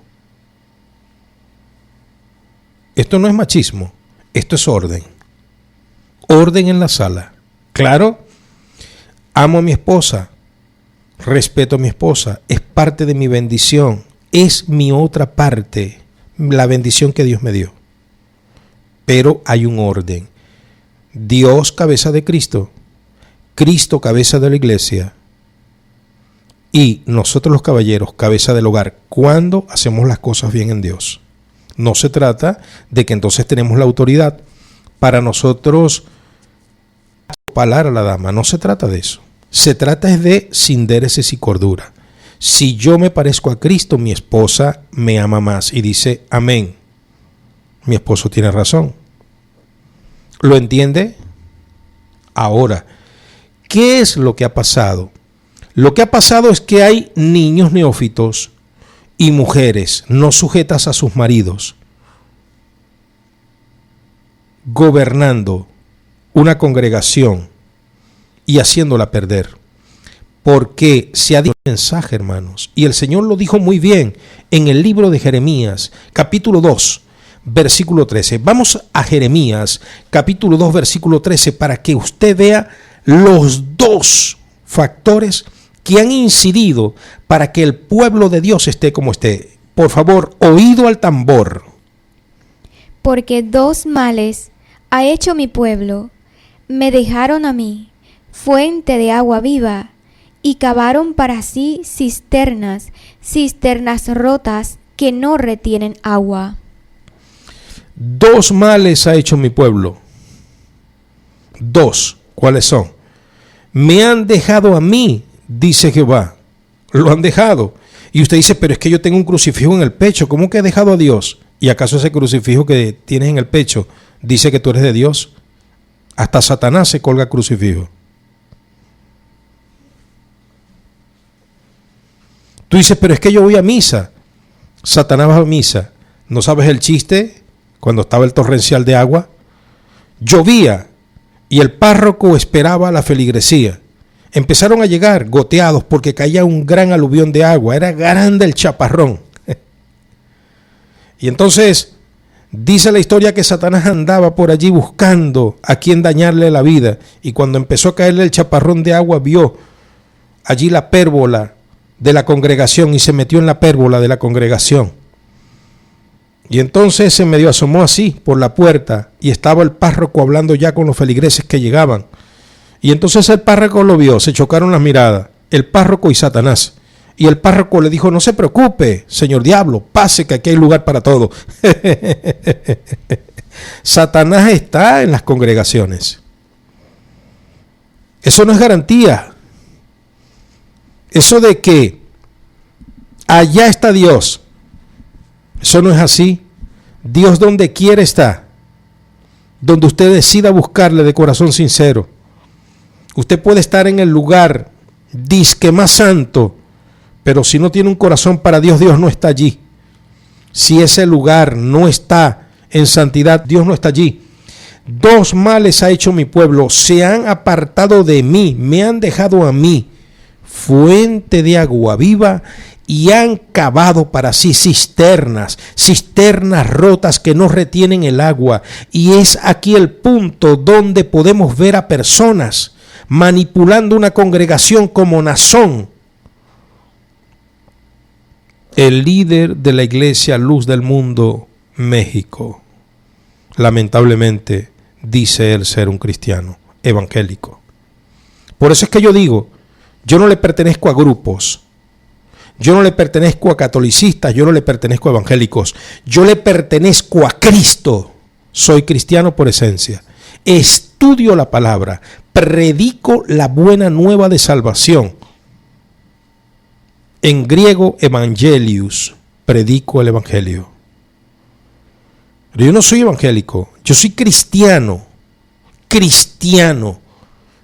Esto no es machismo, esto es orden. Orden en la sala. Claro, amo a mi esposa, respeto a mi esposa, es parte de mi bendición, es mi otra parte, la bendición que Dios me dio. Pero hay un orden. Dios, cabeza de Cristo, Cristo, cabeza de la iglesia, y nosotros los caballeros, cabeza del hogar, cuando hacemos las cosas bien en Dios. No se trata de que entonces tenemos la autoridad para nosotros palar a la dama, no se trata de eso. Se trata es de sindéresis y cordura. Si yo me parezco a Cristo, mi esposa me ama más y dice amén. Mi esposo tiene razón. ¿Lo entiende? Ahora, ¿qué es lo que ha pasado? Lo que ha pasado es que hay niños neófitos y mujeres no sujetas a sus maridos gobernando una congregación y haciéndola perder, porque se ha dicho un mensaje, hermanos, y el Señor lo dijo muy bien en el libro de Jeremías, capítulo 2, versículo 13. Vamos a Jeremías, capítulo 2, versículo 13, para que usted vea los dos factores que han incidido para que el pueblo de Dios esté como esté. Por favor, oído al tambor. Porque dos males ha hecho mi pueblo. Me dejaron a mí, fuente de agua viva, y cavaron para sí cisternas, cisternas rotas que no retienen agua. Dos males ha hecho mi pueblo. Dos. ¿Cuáles son? Me han dejado a mí, dice Jehová. Lo han dejado. Y usted dice, pero es que yo tengo un crucifijo en el pecho. ¿Cómo que he dejado a Dios? ¿Y acaso ese crucifijo que tienes en el pecho dice que tú eres de Dios? Hasta Satanás se colga crucifijo. Tú dices, pero es que yo voy a misa. Satanás va a misa. ¿No sabes el chiste? Cuando estaba el torrencial de agua, llovía y el párroco esperaba la feligresía. Empezaron a llegar goteados porque caía un gran aluvión de agua. Era grande el chaparrón. Y entonces dice la historia que Satanás andaba por allí buscando a quien dañarle la vida. Y cuando empezó a caerle el chaparrón de agua, vio allí la pérgola de la congregación y se metió en la pérgola de la congregación. Y entonces se medio asomó así por la puerta y estaba el párroco hablando ya con los feligreses que llegaban. Y entonces el párroco lo vio, se chocaron las miradas, el párroco y Satanás. Y el párroco le dijo, no se preocupe, señor diablo, pase que aquí hay lugar para todo. Satanás está en las congregaciones. Eso no es garantía. Eso de que allá está Dios, eso no es así. Dios donde quiere está, donde usted decida buscarle de corazón sincero. Usted puede estar en el lugar disque más santo, pero si no tiene un corazón para Dios, Dios no está allí. Si ese lugar no está en santidad, Dios no está allí. Dos males ha hecho mi pueblo, se han apartado de mí, me han dejado a mí, fuente de agua viva, y han cavado para sí cisternas, cisternas rotas que no retienen el agua. Y es aquí el punto donde podemos ver a personas manipulando una congregación como Nazón, el líder de la iglesia Luz del Mundo, México. Lamentablemente, dice él ser un cristiano evangélico. Por eso es que yo digo, yo no le pertenezco a grupos, yo no le pertenezco a catolicistas, yo no le pertenezco a evangélicos, yo le pertenezco a Cristo. Soy cristiano por esencia. Estudio la palabra, predico la buena nueva de salvación. En griego, evangelius, predico el evangelio. Pero yo no soy evangélico, yo soy cristiano,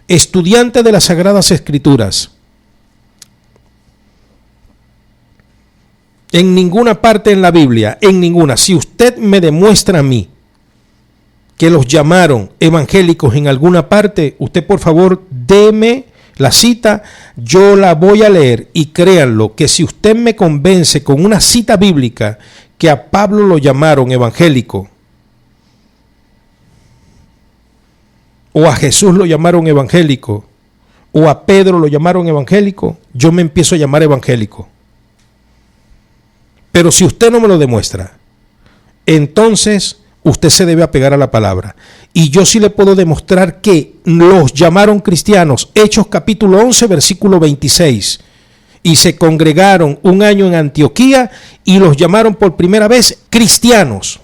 estudiante de las Sagradas Escrituras. En ninguna parte en la Biblia, en ninguna, si usted me demuestra a mí que los llamaron evangélicos en alguna parte, usted por favor deme la cita, yo la voy a leer, y créanlo que si usted me convence con una cita bíblica que a Pablo lo llamaron evangélico, o a Jesús lo llamaron evangélico, o a Pedro lo llamaron evangélico, yo me empiezo a llamar evangélico. Pero si usted no me lo demuestra, entonces usted se debe apegar a la palabra. Y yo sí le puedo demostrar que los llamaron cristianos. Hechos capítulo 11, versículo 26. Y se congregaron un año en Antioquía y los llamaron por primera vez cristianos.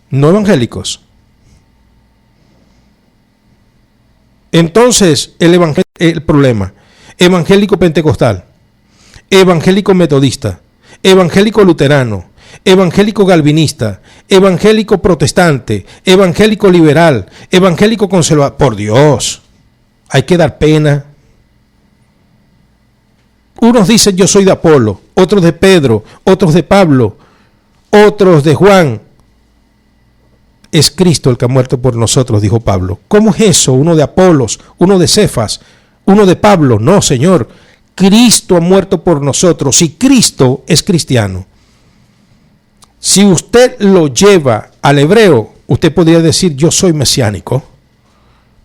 No evangélicos. Entonces, el problema, evangélico pentecostal, evangélico metodista, evangélico luterano, evangélico calvinista, evangélico protestante, evangélico liberal, evangélico conservador. Por Dios, hay que dar pena. Unos dicen yo soy de Apolo, otros de Pedro, otros de Pablo, otros de Juan. Es Cristo el que ha muerto por nosotros, dijo Pablo. ¿Cómo es eso? Uno de Apolos, uno de Cefas, uno de Pablo. No, Señor. Cristo ha muerto por nosotros y Cristo es cristiano. Si usted lo lleva al hebreo, usted podría decir yo soy mesiánico,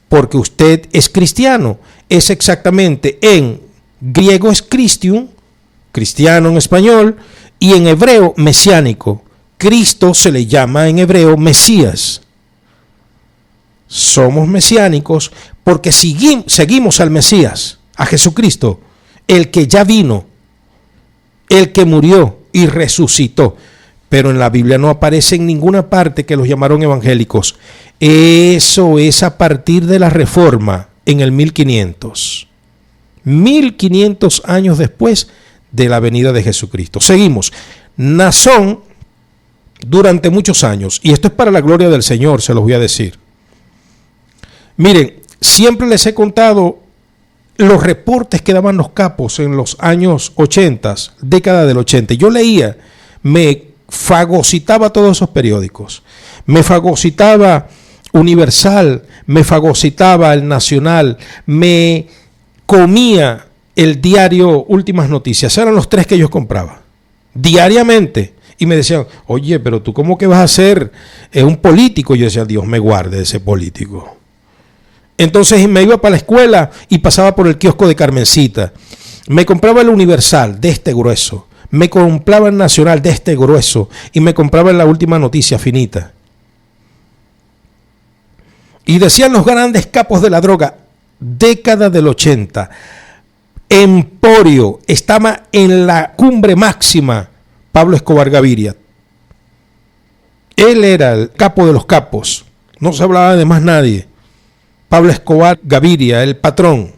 porque usted es cristiano. Es exactamente, en griego es Christium, cristiano en español, y en hebreo mesiánico. Cristo se le llama en hebreo Mesías. Somos mesiánicos porque seguimos al Mesías, a Jesucristo, el que ya vino, el que murió y resucitó. Pero en la Biblia no aparece en ninguna parte que los llamaron evangélicos. Eso es a partir de la Reforma en el 1500. 1500 años después de la venida de Jesucristo. Seguimos. Nazón, durante muchos años, y esto es para la gloria del Señor, se los voy a decir. Miren, siempre les he contado los reportes que daban los capos en los años 80, década del 80. Yo leía, me fagocitaba todos esos periódicos. Me fagocitaba Universal, me fagocitaba El Nacional, me comía el diario Últimas Noticias. Eran los 3 que yo compraba diariamente. Y me decían, oye, pero tú ¿cómo que vas a ser un político? Y yo decía, Dios me guarde de ese político. Entonces me iba para la escuela y pasaba por el kiosco de Carmencita. Me compraba el Universal de este grueso. Me compraba el Nacional de este grueso. Y me compraba la Última Noticia finita. Y decían los grandes capos de la droga, década del 80. Emporio estaba en la cumbre máxima. Pablo Escobar Gaviria. Él era el capo de los capos. No se hablaba de más nadie. Pablo Escobar Gaviria, el patrón.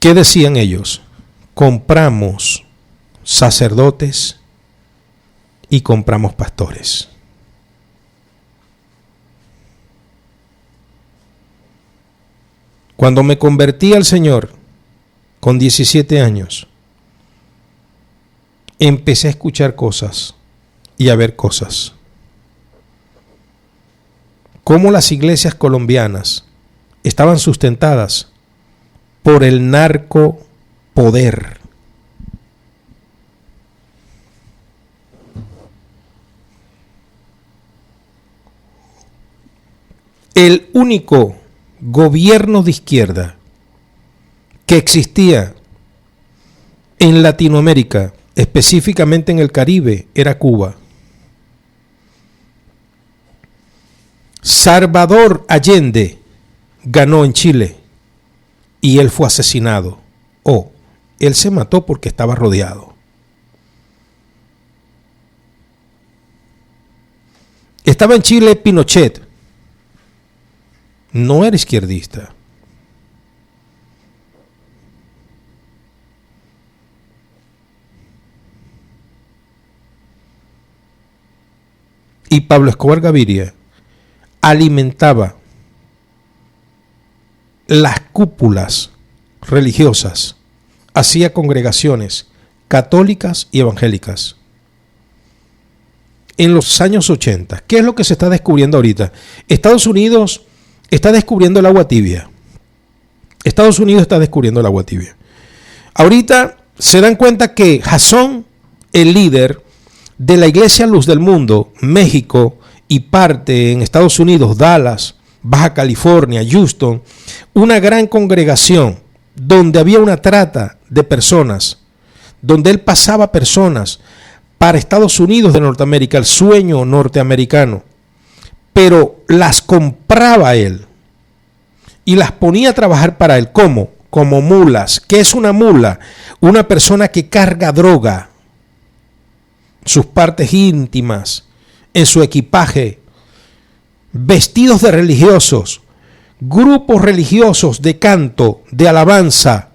¿Qué decían ellos? Compramos sacerdotes y compramos pastores. Cuando me convertí al Señor, con 17 años, empecé a escuchar cosas y a ver cosas. Cómo las iglesias colombianas estaban sustentadas por el narcopoder. El único gobierno de izquierda que existía en Latinoamérica, específicamente en el Caribe, era Cuba. Salvador Allende ganó en Chile y él fue asesinado. Él se mató porque estaba rodeado. Estaba en Chile Pinochet. No era izquierdista. Y Pablo Escobar Gaviria alimentaba las cúpulas religiosas, hacía congregaciones católicas y evangélicas. En los años 80, ¿qué es lo que se está descubriendo ahorita? Estados Unidos está descubriendo el agua tibia. Estados Unidos está descubriendo el agua tibia. Ahorita se dan cuenta que Jasón, el líder de la Iglesia Luz del Mundo, México y parte en Estados Unidos, Dallas, Baja California, Houston, una gran congregación donde había una trata de personas, donde él pasaba personas para Estados Unidos de Norteamérica, el sueño norteamericano, pero las compraba él y las ponía a trabajar para él. ¿Cómo? Como mulas. ¿Qué es una mula? Una persona que carga droga, sus partes íntimas, en su equipaje, vestidos de religiosos, grupos religiosos de canto, de alabanza,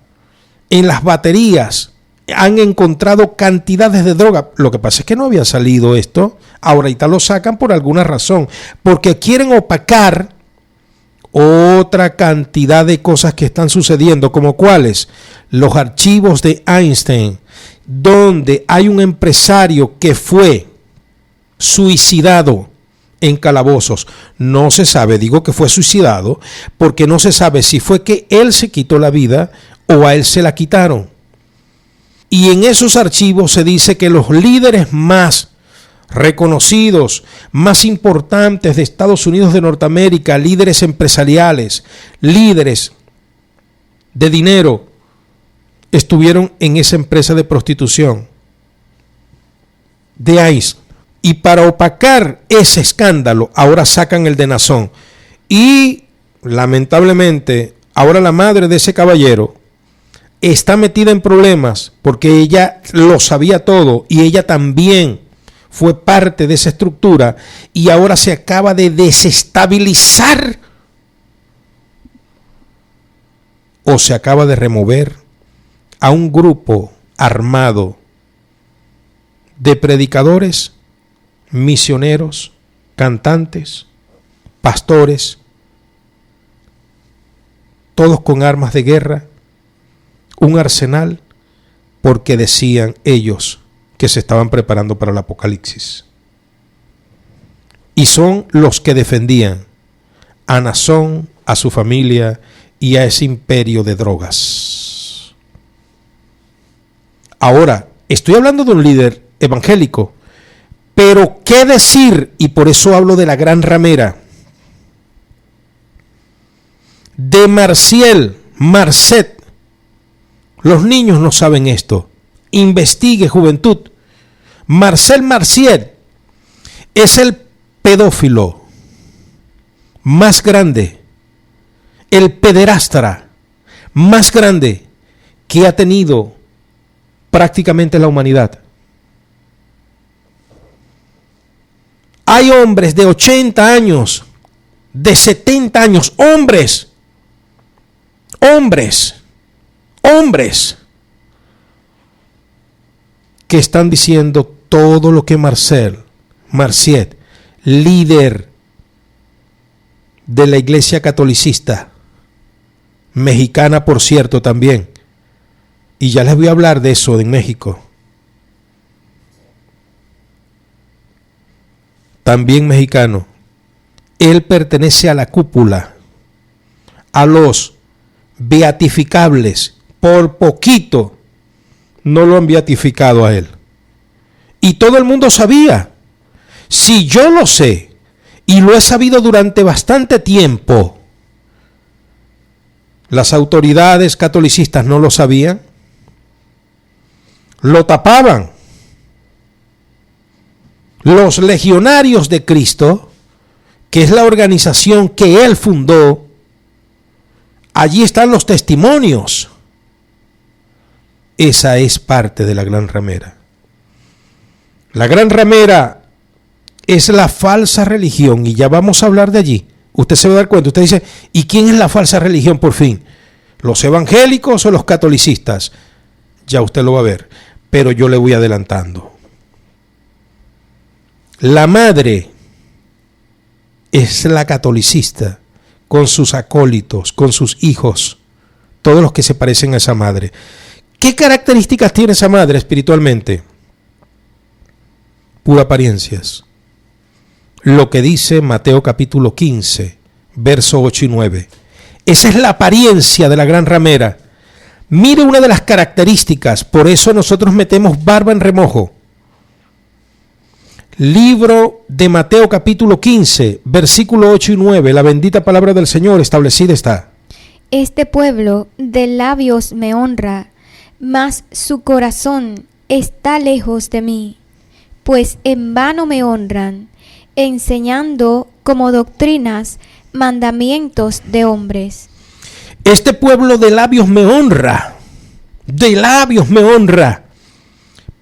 en las baterías han encontrado cantidades de droga. Lo que pasa es que no había salido esto, ahorita lo sacan por alguna razón, porque quieren opacar otra cantidad de cosas que están sucediendo, como cuáles, los archivos de Einstein, donde hay un empresario que fue suicidado en calabozos. No se sabe, digo que fue suicidado, porque no se sabe si fue que él se quitó la vida o a él se la quitaron. Y en esos archivos se dice que los líderes más reconocidos, más importantes de Estados Unidos de Norteamérica, líderes empresariales, líderes de dinero, estuvieron en esa empresa de prostitución de ICE. Y para opacar ese escándalo, ahora sacan el de Nazón. Y lamentablemente, ahora la madre de ese caballero está metida en problemas porque ella lo sabía todo y ella también fue parte de esa estructura y ahora se acaba de desestabilizar o se acaba de remover a un grupo armado de predicadores, misioneros, cantantes, pastores, todos con armas de guerra, un arsenal, porque decían ellos que se estaban preparando para el apocalipsis. Y son los que defendían a Nazón, a su familia y a ese imperio de drogas. Ahora, estoy hablando de un líder evangélico, pero ¿qué decir? Y por eso hablo de la gran ramera, de Marcet. Los niños no saben esto. Investigue, juventud. Marciet es el pedófilo más grande, el pederasta más grande que ha tenido prácticamente la humanidad. Hay hombres de 80 años, de 70 años, hombres, que están diciendo todo lo que Marciet, líder de la iglesia catolicista, mexicana por cierto también, y ya les voy a hablar de eso en México, también mexicano, él pertenece a la cúpula, a los beatificables, por poquito no lo han beatificado a él. Y todo el mundo sabía. Si yo lo sé y lo he sabido durante bastante tiempo. Las autoridades catolicistas no lo sabían, lo tapaban. Los legionarios de Cristo, que es la organización que él fundó, allí están los testimonios. Esa es parte de la Gran Ramera. La Gran Ramera es la falsa religión, y ya vamos a hablar de allí. Usted se va a dar cuenta, usted dice, ¿y quién es la falsa religión por fin? ¿Los evangélicos o los catolicistas? Ya usted lo va a ver, pero yo le voy adelantando. La madre es la catolicista, con sus acólitos, con sus hijos, todos los que se parecen a esa madre. ¿Qué características tiene esa madre espiritualmente? Pura apariencias. Lo que dice Mateo capítulo 15, verso 8 y 9. Esa es la apariencia de la Gran Ramera. Mire una de las características, por eso nosotros metemos barba en remojo. Libro de Mateo capítulo 15, versículo 8 y 9, la bendita palabra del Señor establecida está. Este pueblo de labios me honra, mas su corazón está lejos de mí, pues en vano me honran, enseñando como doctrinas mandamientos de hombres. Este pueblo de labios me honra,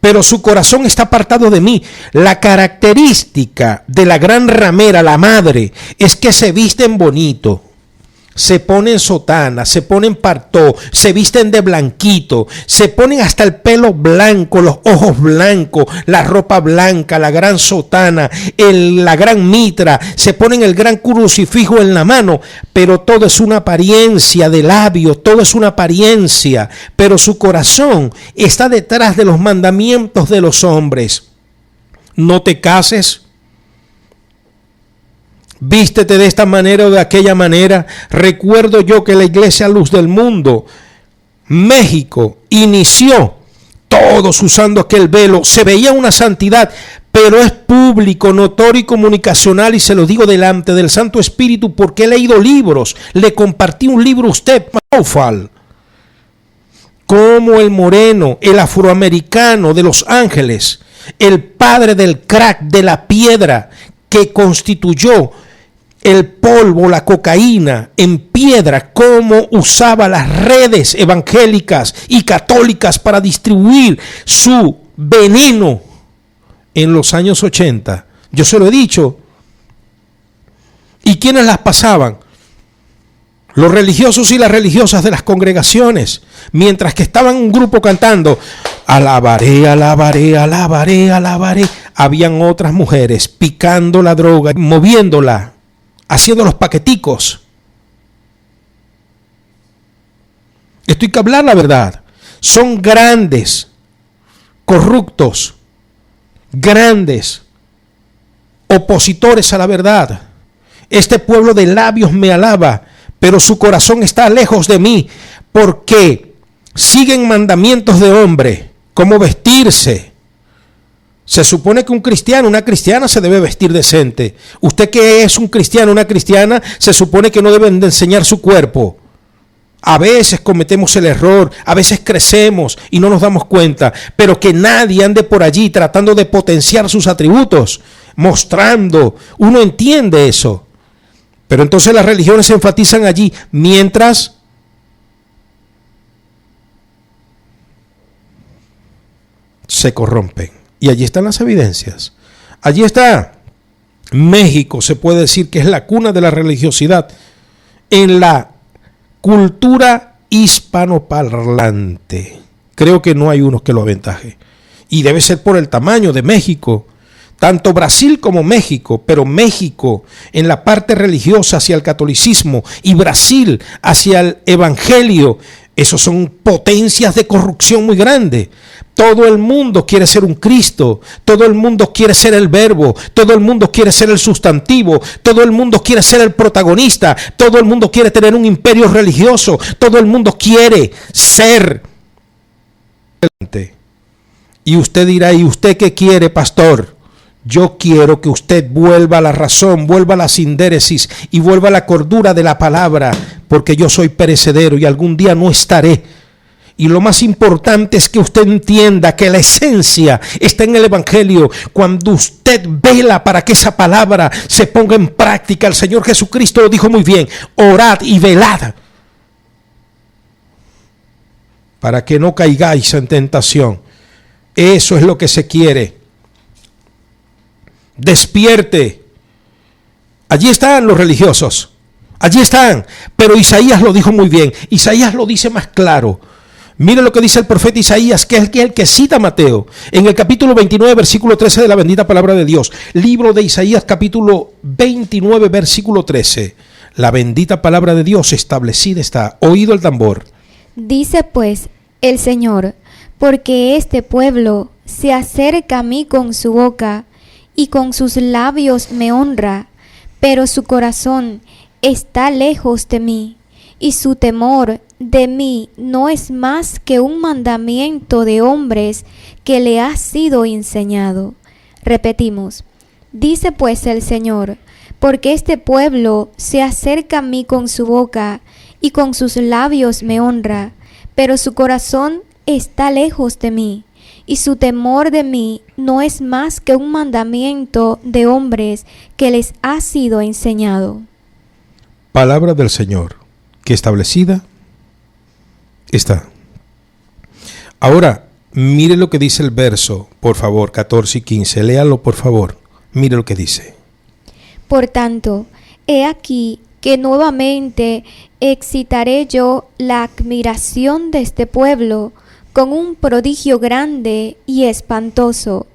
pero su corazón está apartado de mí. La característica de la Gran Ramera, la madre, es que se visten bonito, se ponen sotana, se ponen partó, se visten de blanquito, se ponen hasta el pelo blanco, los ojos blancos, la ropa blanca, la gran sotana, la gran mitra, se ponen el gran crucifijo en la mano, pero todo es una apariencia de labio, todo es una apariencia, pero su corazón está detrás de los mandamientos de los hombres. No te cases, vístete de esta manera o de aquella manera. Recuerdo yo que la Iglesia Luz del Mundo, México, inició todos usando aquel velo. Se veía una santidad, pero es público, notorio y comunicacional, y se lo digo delante del Santo Espíritu porque he leído libros. Le compartí un libro a usted, Maufal, como el moreno, el afroamericano de Los Ángeles, el padre del crack, de la piedra, que constituyó el polvo, la cocaína en piedra, cómo usaba las redes evangélicas y católicas para distribuir su veneno en los años 80. Yo se lo he dicho. ¿Y quiénes las pasaban? Los religiosos y las religiosas de las congregaciones, mientras que estaban un grupo cantando, alabaré, alabaré, alabaré, alabaré, habían otras mujeres picando la droga, moviéndola, haciendo los paqueticos. Esto hay que hablar la verdad. Son grandes, corruptos, grandes, opositores a la verdad. Este pueblo de labios me alaba, pero su corazón está lejos de mí, porque siguen mandamientos de hombre, como vestirse. Se supone que un cristiano, una cristiana se debe vestir decente. Usted que es un cristiano, una cristiana, se supone que no deben de enseñar su cuerpo. A veces cometemos el error, a veces crecemos y no nos damos cuenta, pero que nadie ande por allí tratando de potenciar sus atributos, mostrando. Uno entiende eso. Pero entonces las religiones se enfatizan allí, mientras se corrompen. Y allí están las evidencias. Allí está México, se puede decir que es la cuna de la religiosidad en la cultura hispanoparlante. Creo que no hay uno que lo aventaje. Y debe ser por el tamaño de México. Tanto Brasil como México, pero México en la parte religiosa hacia el catolicismo y Brasil hacia el evangelio. Esos son potencias de corrupción muy grandes. Todo el mundo quiere ser un Cristo, todo el mundo quiere ser el verbo, todo el mundo quiere ser el sustantivo, todo el mundo quiere ser el protagonista, todo el mundo quiere tener un imperio religioso, todo el mundo quiere ser. Y usted dirá, ¿y usted qué quiere, pastor? Yo quiero que usted vuelva a la razón, vuelva a la sindéresis y vuelva a la cordura de la palabra, porque yo soy perecedero y algún día no estaré. Y lo más importante es que usted entienda que la esencia está en el Evangelio. Cuando usted vela para que esa palabra se ponga en práctica, el Señor Jesucristo lo dijo muy bien: orad y velad, para que no caigáis en tentación. Eso es lo que se quiere. Despierte. Allí están los religiosos, allí están, pero Isaías lo dijo muy bien. Isaías lo dice más claro. Mire lo que dice el profeta Isaías, que es el que cita Mateo, en el capítulo 29, versículo 13 de la bendita palabra de Dios. Libro de Isaías, capítulo 29, versículo 13. La bendita palabra de Dios establecida está. Oído el tambor. Dice pues el Señor: porque este pueblo se acerca a mí con su boca y con sus labios me honra, pero su corazón está lejos de mí, y su temor de mí no es más que un mandamiento de hombres que le ha sido enseñado. Repetimos: dice pues el Señor: porque este pueblo se acerca a mí con su boca y con sus labios me honra, pero su corazón está lejos de mí, y su temor de mí no es más que un mandamiento de hombres que les ha sido enseñado. Palabra del Señor, que establecida está. Ahora, mire lo que dice el verso, por favor, 14 y 15. Léalo, por favor. Mire lo que dice. Por tanto, he aquí que nuevamente excitaré yo la admiración de este pueblo con un prodigio grande y espantoso,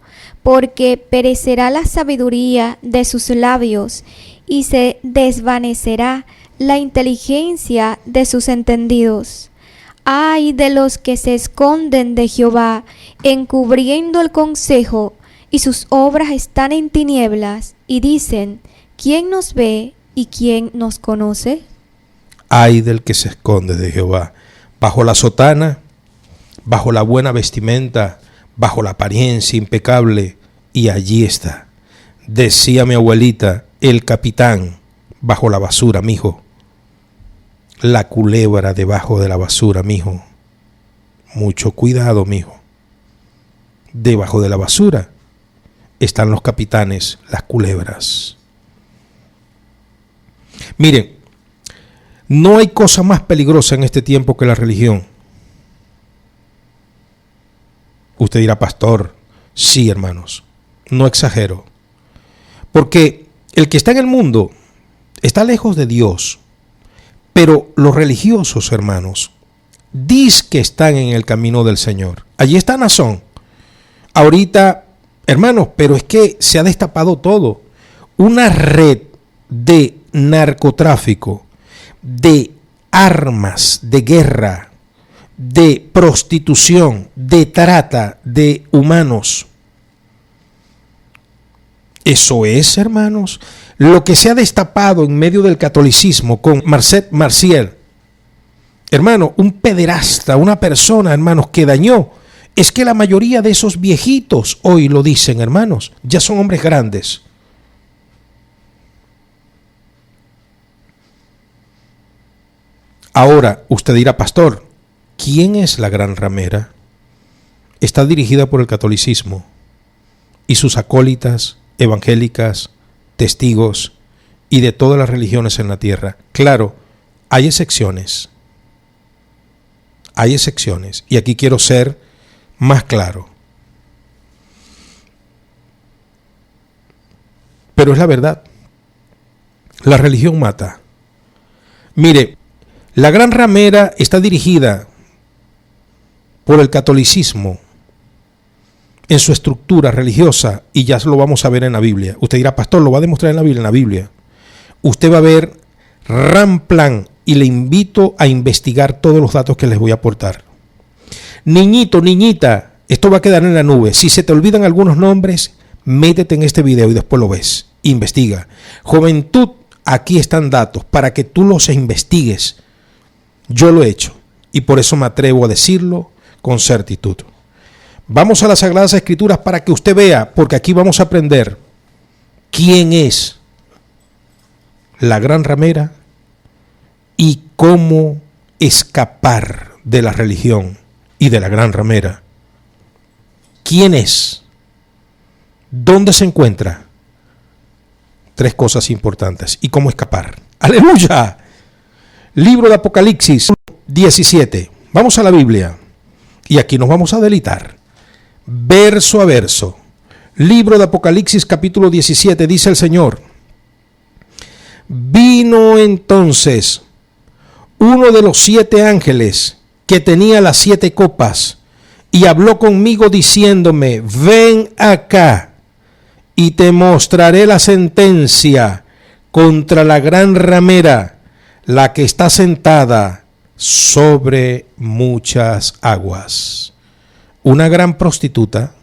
porque perecerá la sabiduría de sus labios y se desvanecerá la inteligencia de sus entendidos. Ay de los que se esconden de Jehová, encubriendo el consejo, y sus obras están en tinieblas, y dicen: ¿quién nos ve y quién nos conoce? Ay del que se esconde de Jehová, bajo la sotana, bajo la buena vestimenta, bajo la apariencia impecable, y allí está. Decía mi abuelita, el capitán bajo la basura, mijo. La culebra debajo de la basura, mijo. Mucho cuidado, mijo. Debajo de la basura están los capitanes, las culebras. Miren, no hay cosa más peligrosa en este tiempo que la religión. Usted dirá: pastor, sí, hermanos, no exagero. Porque el que está en el mundo está lejos de Dios. Pero los religiosos, hermanos, dicen que están en el camino del Señor. Allí está Nazón. Ahorita, hermanos, pero es que se ha destapado todo. Una red de narcotráfico, de armas de guerra, de prostitución, de trata de humanos. Eso es, hermanos, lo que se ha destapado en medio del catolicismo con Marcet Marcial. Hermano, un pederasta, una persona, hermanos, que dañó. Es que la mayoría de esos viejitos, hoy lo dicen, hermanos, ya son hombres grandes. Ahora, usted dirá: pastor, ¿quién es la gran ramera? Está dirigida por el catolicismo y sus acólitas evangélicas, testigos y de todas las religiones en la tierra. Claro, hay excepciones. Hay excepciones. Y aquí quiero ser más claro. Pero es la verdad. La religión mata. Mire, la gran ramera está dirigida por el catolicismo en su estructura religiosa, y ya lo vamos a ver en la Biblia. Usted dirá: pastor, ¿lo va a demostrar en la Biblia? En la Biblia usted va a ver Ramplan, y le invito a investigar todos los datos que les voy a aportar. Niñito, niñita, esto va a quedar en la nube. Si se te olvidan algunos nombres, métete en este video y después lo ves. Investiga. Juventud, aquí están datos para que tú los investigues. Yo lo he hecho y por eso me atrevo a decirlo con certitud. Vamos a las Sagradas Escrituras para que usted vea, porque aquí vamos a aprender quién es la gran ramera y cómo escapar de la religión y de la gran ramera. ¿Quién es? ¿Dónde se encuentra? 3 cosas importantes. ¿Y cómo escapar? ¡Aleluya! Libro de Apocalipsis 17. Vamos a la Biblia y aquí nos vamos a deleitar. Verso a verso. Libro de Apocalipsis capítulo 17, dice el Señor. Vino entonces uno de los 7 ángeles que tenía las 7 copas y habló conmigo diciéndome: ven acá y te mostraré la sentencia contra la gran ramera, la que está sentada sobre muchas aguas. Una gran prostituta,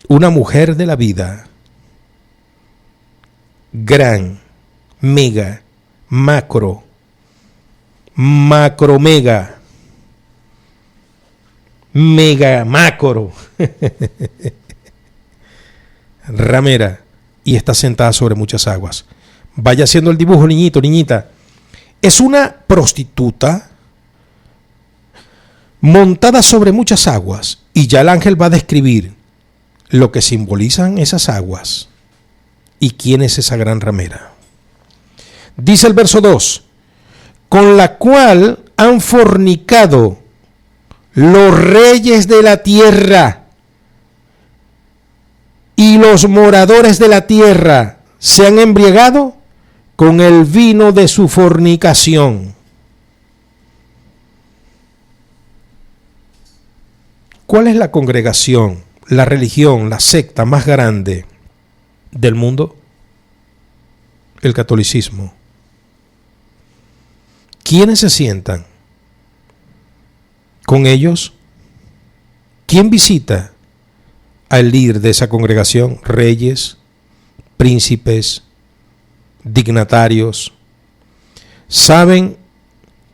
una mujer de la vida, gran, mega, macro, mega, macro, ramera, y está sentada sobre muchas aguas. Vaya haciendo el dibujo, niñito, niñita. Es una prostituta montada sobre muchas aguas, y ya el ángel va a describir lo que simbolizan esas aguas y quién es esa gran ramera. Dice el verso 2: con la cual han fornicado los reyes de la tierra, y los moradores de la tierra se han embriagado con el vino de su fornicación. ¿Cuál es la congregación, la religión, la secta más grande del mundo? El catolicismo. ¿Quiénes se sientan con ellos? ¿Quién visita al líder de esa congregación? Reyes, príncipes, dignatarios. ¿Saben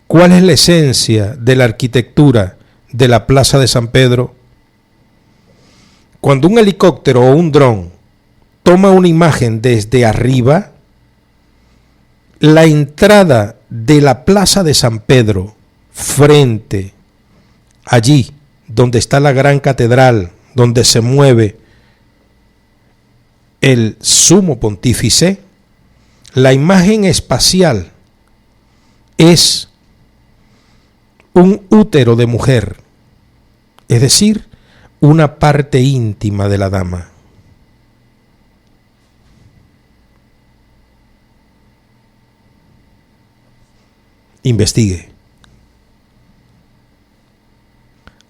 cuál es la esencia de la arquitectura de la Plaza de San Pedro? Cuando un helicóptero o un dron toma una imagen desde arriba, la entrada de la Plaza de San Pedro, frente allí donde está la gran catedral, donde se mueve el sumo pontífice, la imagen espacial es un útero de mujer, es decir, una parte íntima de la dama. Investigue.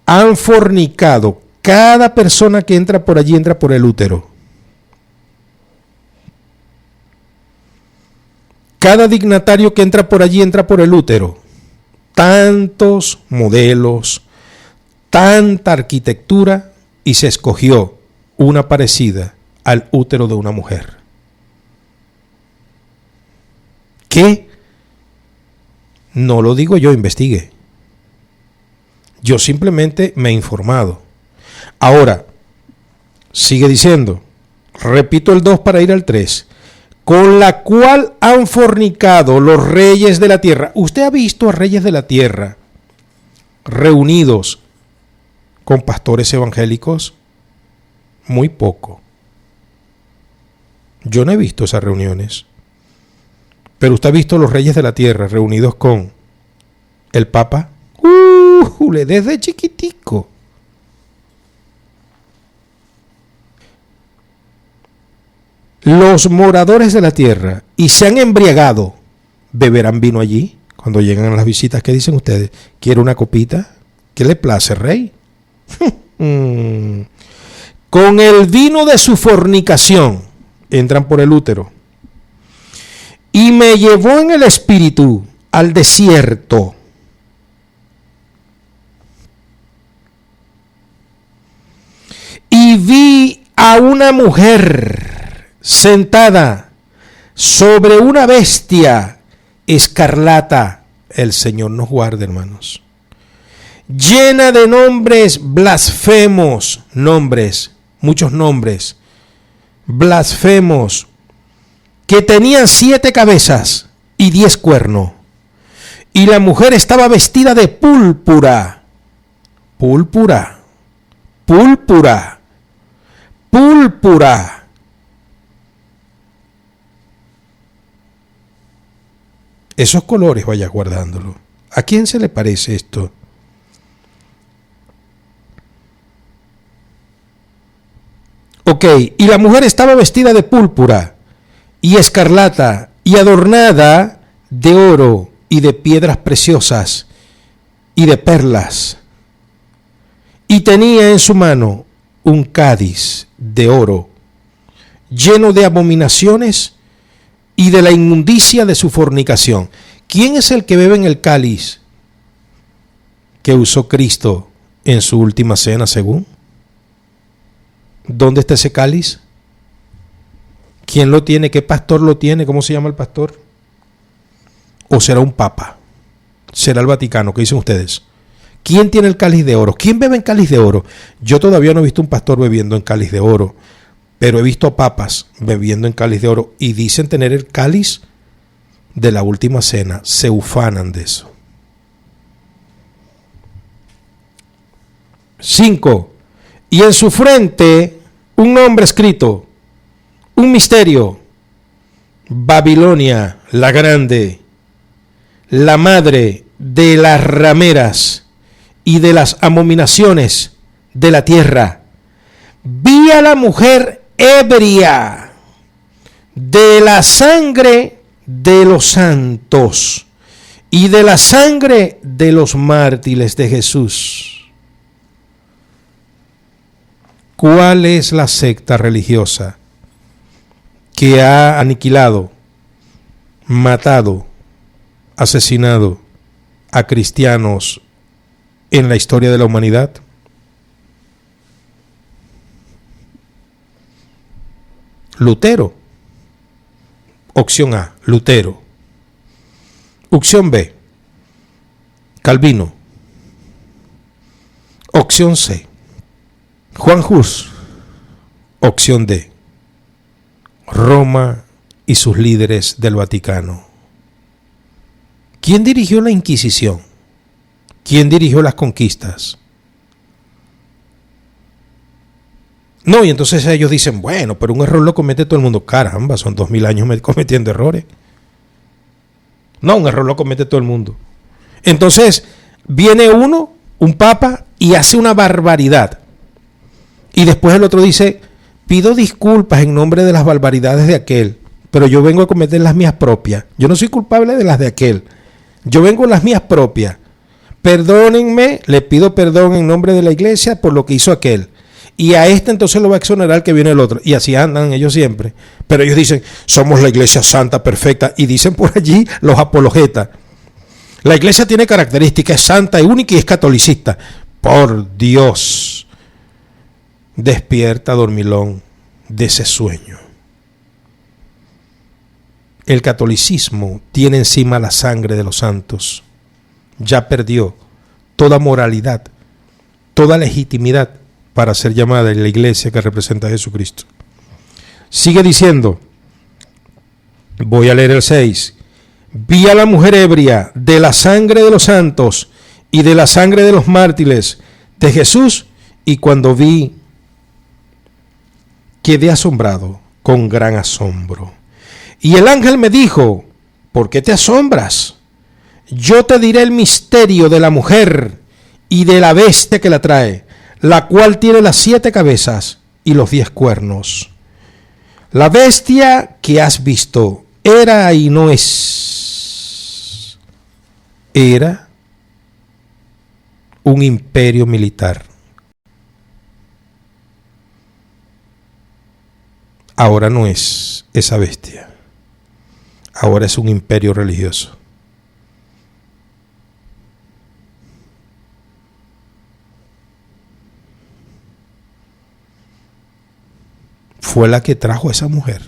Han fornicado. Cada persona que entra por allí entra por el útero. Cada dignatario que entra por allí entra por el útero. Tantos modelos, tanta arquitectura, y se escogió una parecida al útero de una mujer. ¿Qué? No lo digo yo, investigue. Yo simplemente me he informado. Ahora, sigue diciendo, repito el 2 para ir al 3, con la cual han fornicado los reyes de la tierra. ¿Usted ha visto a reyes de la tierra reunidos con pastores evangélicos? Muy poco. Yo no he visto esas reuniones. Pero usted ha visto a los reyes de la tierra reunidos con el Papa. Desde chiquitico. Los moradores de la tierra, y se han embriagado, beberán vino allí. Cuando llegan a las visitas, ¿qué dicen ustedes? ¿Quiere una copita? ¿Qué le place, rey? Con el vino de su fornicación, entran por el útero. Y me llevó en el espíritu al desierto. Y vi a una mujer sentada sobre una bestia escarlata. El Señor nos guarde, hermanos. llena de nombres blasfemos, nombres, muchos nombres, blasfemos, que tenían 7 cabezas y 10 cuernos. Y la mujer estaba vestida de púrpura, púrpura, púrpura, púrpura. Esos colores vaya guardándolo. ¿A quién se le parece esto? Ok, y la mujer estaba vestida de púrpura y escarlata y adornada de oro y de piedras preciosas y de perlas. Y tenía en su mano un cádiz de oro lleno de abominaciones y de la inmundicia de su fornicación. ¿Quién es el que bebe en el cáliz que usó Cristo en su última cena, según? ¿Dónde está ese cáliz? ¿Quién lo tiene? ¿Qué pastor lo tiene? ¿Cómo se llama el pastor? ¿O será un papa? ¿Será el Vaticano? ¿Qué dicen ustedes? ¿Quién tiene el cáliz de oro? ¿Quién bebe en cáliz de oro? Yo todavía no he visto un pastor bebiendo en cáliz de oro, pero he visto papas bebiendo en cáliz de oro y dicen tener el cáliz de la última cena. Se ufanan de eso. 5. Y en su frente un nombre escrito, un misterio: Babilonia la grande, la madre de las rameras y de las abominaciones de la tierra. Vi a la mujer ebria de la sangre de los santos y de la sangre de los mártires de Jesús. ¿Cuál es la secta religiosa que ha aniquilado, matado, asesinado a cristianos en la historia de la humanidad? Lutero. Opción A, Lutero. Opción B, Calvino. Opción C, Juan Hus. Opción D, Roma y sus líderes del Vaticano. ¿Quién dirigió la Inquisición? ¿Quién dirigió las conquistas? No, y entonces ellos dicen, bueno, pero un error lo comete todo el mundo. Caramba, son 2000 años cometiendo errores. No, un error lo comete todo el mundo. Entonces, viene uno, un papa, y hace una barbaridad. Y después el otro dice, pido disculpas en nombre de las barbaridades de aquel, pero yo vengo a cometer las mías propias. Yo no soy culpable de las de aquel. Yo vengo a las mías propias. Perdónenme, le pido perdón en nombre de la iglesia por lo que hizo aquel. Y a este entonces lo va a exonerar que viene el otro. Y así andan ellos siempre. Pero ellos dicen, somos la iglesia santa, perfecta. Y dicen por allí los apologetas, la iglesia tiene características, es santa y única y es catolicista. Por Dios, despierta, dormilón, de ese sueño. El catolicismo tiene encima la sangre de los santos. Ya perdió toda moralidad, toda legitimidad para ser llamada en la iglesia que representa a Jesucristo. Sigue diciendo, voy a leer el 6. Vi a la mujer ebria de la sangre de los santos y de la sangre de los mártires de Jesús, y cuando vi, quedé asombrado con gran asombro. Y el ángel me dijo, ¿por qué te asombras? Yo te diré el misterio de la mujer y de la bestia que la trae, la cual tiene las 7 cabezas y los 10 cuernos. La bestia que has visto era y no es. Era un imperio militar. Ahora no es esa bestia. Ahora es un imperio religioso. Fue la que trajo a esa mujer.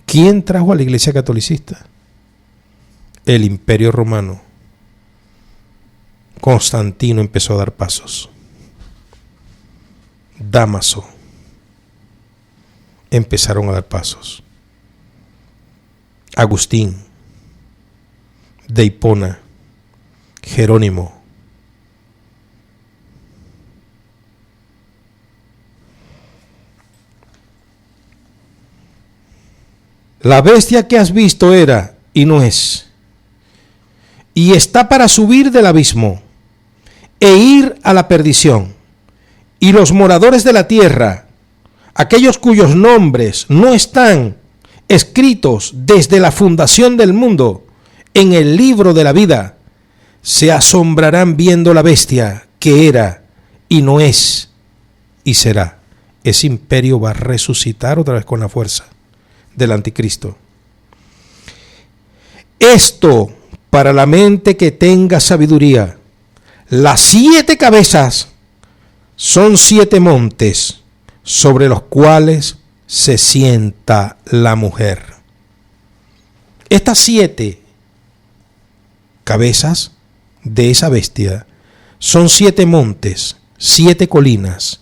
¿Quién trajo a la iglesia catolicista? El imperio romano. Constantino empezó a dar pasos. Dámaso empezaron a dar pasos. Agustín, de Hipona, Jerónimo. La bestia que has visto era y no es, y está para subir del abismo e ir a la perdición. Y los moradores de la tierra, aquellos cuyos nombres no están escritos desde la fundación del mundo en el libro de la vida, se asombrarán viendo la bestia que era y no es y será. Ese imperio va a resucitar otra vez con la fuerza del anticristo. Esto para la mente que tenga sabiduría. Las 7 cabezas son 7 montes sobre los cuales se sienta la mujer. Estas 7 cabezas de esa bestia son 7 montes, 7 colinas.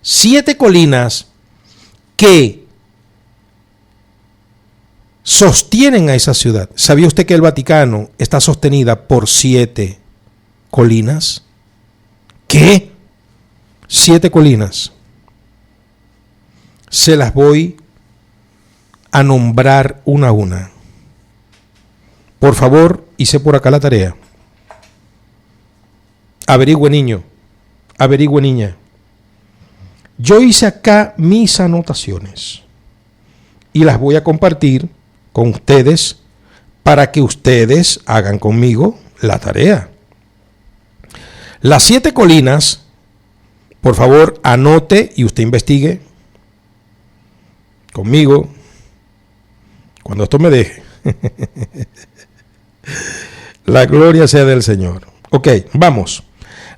7 colinas que sostienen a esa ciudad. ¿Sabía usted que el Vaticano está sostenida por 7 colinas? ¿Qué? 7 colinas. Se las voy a nombrar una a una. Por favor, hice por acá la tarea. Averigüe, niño. Averigüe, niña. Yo hice acá mis anotaciones y las voy a compartir con ustedes para que ustedes hagan conmigo la tarea. Las 7 colinas, por favor, anote y usted investigue conmigo cuando esto me deje. La gloria sea del Señor. Ok, vamos.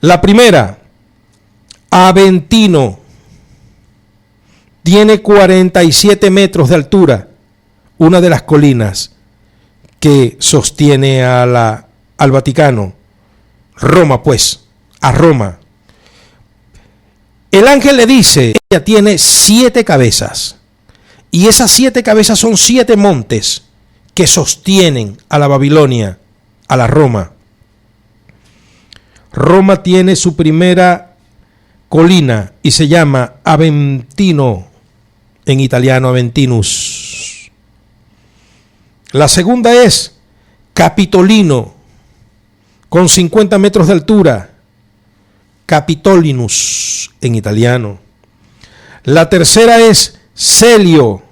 La primera, Aventino, tiene 47 metros de altura, una de las colinas que sostiene al Vaticano. Roma, pues, a Roma. El ángel le dice, ella tiene 7 cabezas, y esas 7 cabezas son 7 montes que sostienen a la Babilonia, a la Roma. Roma tiene su primera colina y se llama Aventino, en italiano Aventinus. La segunda es Capitolino, con 50 metros de altura, Capitolinus en italiano. La tercera es Celio,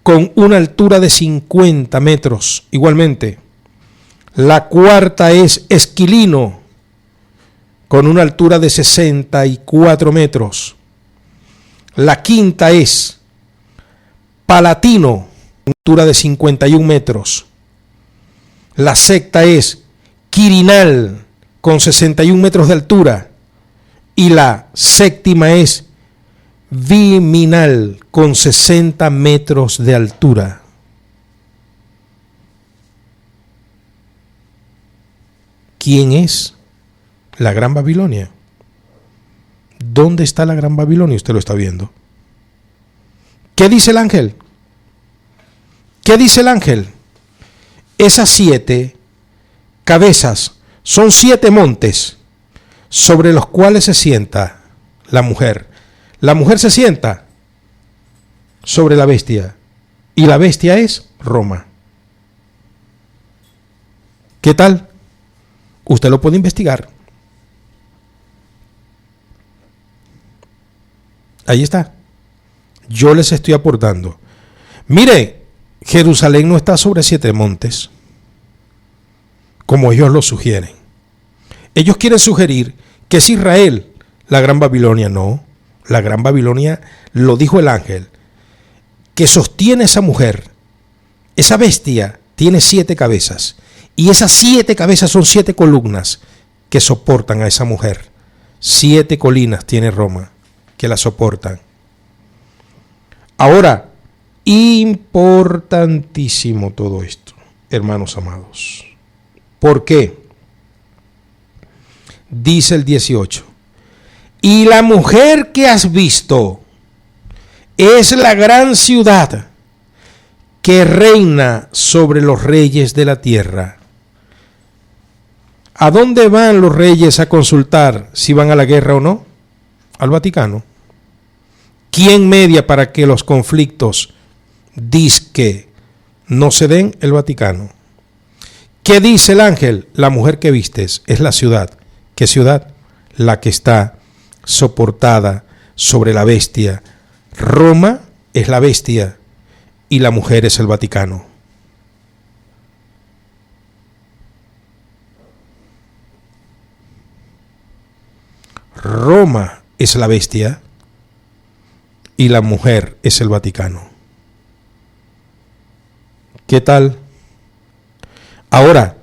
con una altura de 50 metros igualmente. La cuarta es Esquilino, con una altura de 64 metros. La quinta es Palatino, con altura de 51 metros. La sexta es Quirinal, con 61 metros de altura. Y la séptima es Viminal, con 60 metros de altura. ¿Quién es la Gran Babilonia? ¿Dónde está la Gran Babilonia? Usted lo está viendo. ¿Qué dice el ángel? ¿Qué dice el ángel? Esas 7 cabezas son 7 montes sobre los cuales se sienta la mujer. La mujer se sienta sobre la bestia y la bestia es Roma. ¿Qué tal? Usted lo puede investigar. Ahí está. Yo les estoy aportando. Mire, Jerusalén no está sobre 7 montes, como ellos lo sugieren. Ellos quieren sugerir que es Israel, la Gran Babilonia. No, la Gran Babilonia, lo dijo el ángel, que sostiene esa mujer. Esa bestia tiene 7 cabezas. Y esas 7 cabezas son 7 columnas que soportan a esa mujer. 7 colinas tiene Roma que la soportan. Ahora, importantísimo todo esto, hermanos amados. ¿Por qué? dice el 18. Y la mujer que has visto es la gran ciudad que reina sobre los reyes de la tierra. ¿A dónde van los reyes a consultar si van a la guerra o no? Al Vaticano. ¿Quién media para que los conflictos dizque no se den? El Vaticano. ¿Qué dice el ángel? La mujer que vistes es la ciudad. ¿Qué ciudad? La que está soportada sobre la bestia. Roma es la bestia y la mujer es el Vaticano. Roma es la bestia y la mujer es el Vaticano. ¿Qué tal? Ahora,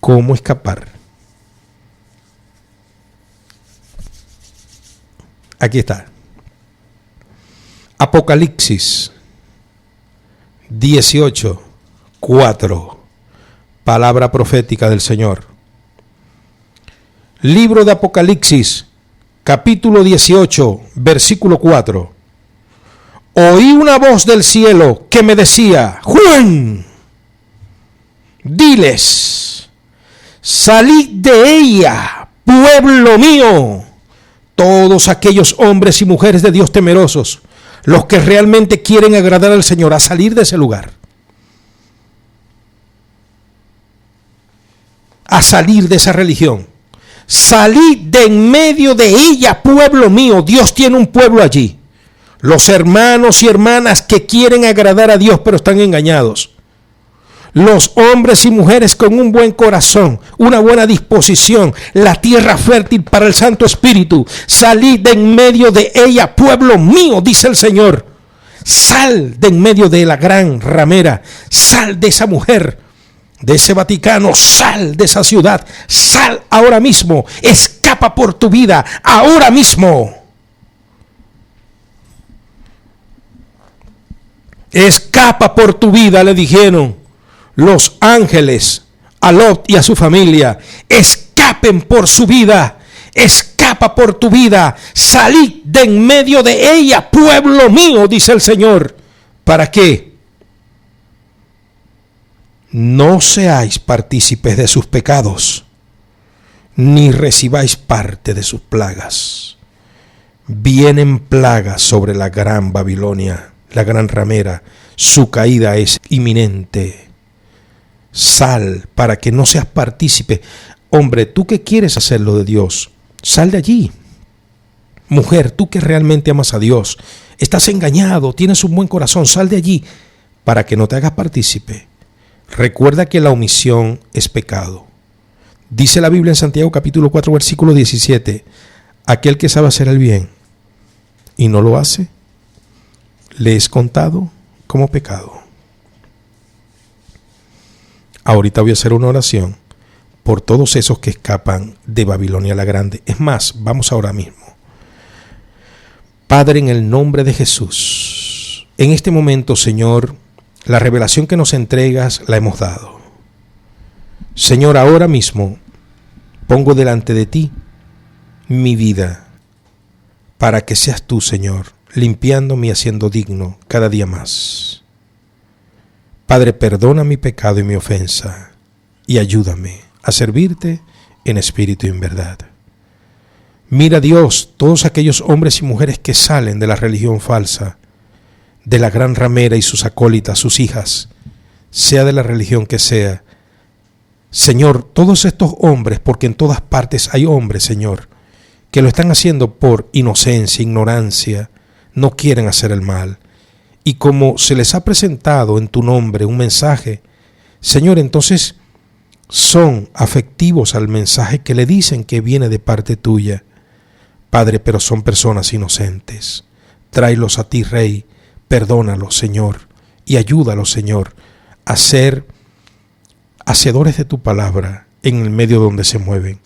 ¿cómo escapar? Aquí está. Apocalipsis 18:4. Palabra profética del Señor. Libro de Apocalipsis, capítulo 18, versículo 4. Oí una voz del cielo que me decía: Juan, diles, salid de ella, pueblo mío, todos aquellos hombres y mujeres de Dios temerosos, los que realmente quieren agradar al Señor, a salir de ese lugar. A salir de esa religión. Salid de en medio de ella, pueblo mío. Dios tiene un pueblo allí. Los hermanos y hermanas que quieren agradar a Dios pero están engañados. Los hombres y mujeres con un buen corazón, una buena disposición, la tierra fértil para el Santo Espíritu. Salid de en medio de ella, pueblo mío, dice el Señor. Sal de en medio de la gran ramera. Sal de esa mujer, de ese Vaticano, sal de esa ciudad, sal ahora mismo, escapa por tu vida, ahora mismo. Escapa por tu vida, le dijeron los ángeles a Lot y a su familia. Escapen por su vida, escapa por tu vida, salid de en medio de ella, pueblo mío, dice el Señor. ¿Para qué? No seáis partícipes de sus pecados, ni recibáis parte de sus plagas. Vienen plagas sobre la gran Babilonia, la gran ramera. Su caída es inminente. Sal para que no seas partícipe. Hombre, tú que quieres hacer lo de Dios, sal de allí. Mujer, tú que realmente amas a Dios, estás engañado, tienes un buen corazón, sal de allí para que no te hagas partícipe. Recuerda que la omisión es pecado. Dice la Biblia en Santiago capítulo 4 versículo 17, aquel que sabe hacer el bien y no lo hace, le es contado como pecado. Ahorita voy a hacer una oración por todos esos que escapan de Babilonia la Grande. Es más, vamos ahora mismo. Padre, en el nombre de Jesús, en este momento, Señor, la revelación que nos entregas la hemos dado. Señor, ahora mismo pongo delante de ti mi vida para que seas tú, Señor, limpiándome y haciendo digno cada día más. Padre, perdona mi pecado y mi ofensa y ayúdame a servirte en espíritu y en verdad. Mira, Dios, todos aquellos hombres y mujeres que salen de la religión falsa, de la gran ramera y sus acólitas, sus hijas, sea de la religión que sea. Señor, todos estos hombres, porque en todas partes hay hombres, Señor, que lo están haciendo por inocencia, ignorancia, no quieren hacer el mal. Y como se les ha presentado en tu nombre un mensaje, Señor, entonces son afectivos al mensaje que le dicen que viene de parte tuya. Padre, pero son personas inocentes. Tráelos a ti, Rey. Perdónalos, Señor, y ayúdalos, Señor, a ser hacedores de tu palabra en el medio donde se mueven.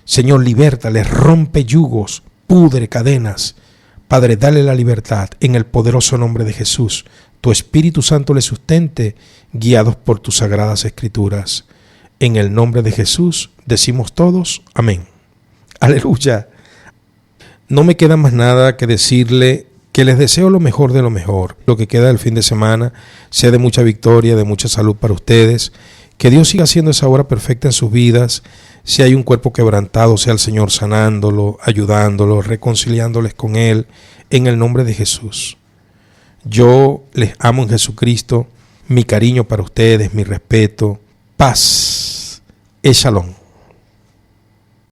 Señor, libértales, rompe yugos, pudre cadenas. Padre, dale la libertad en el poderoso nombre de Jesús. tu Espíritu Santo les sustente, guiados por tus sagradas escrituras. En el nombre de Jesús decimos todos, amén. Aleluya. No me queda más nada que decirle que les deseo lo mejor de lo mejor. Lo que queda del fin de semana sea de mucha victoria, de mucha salud para ustedes. Que Dios siga haciendo esa obra perfecta en sus vidas. Si hay un cuerpo quebrantado, sea el Señor sanándolo, ayudándolo, reconciliándoles con Él, en el nombre de Jesús. Yo les amo en Jesucristo. Mi cariño para ustedes, mi respeto. Paz. Shalom.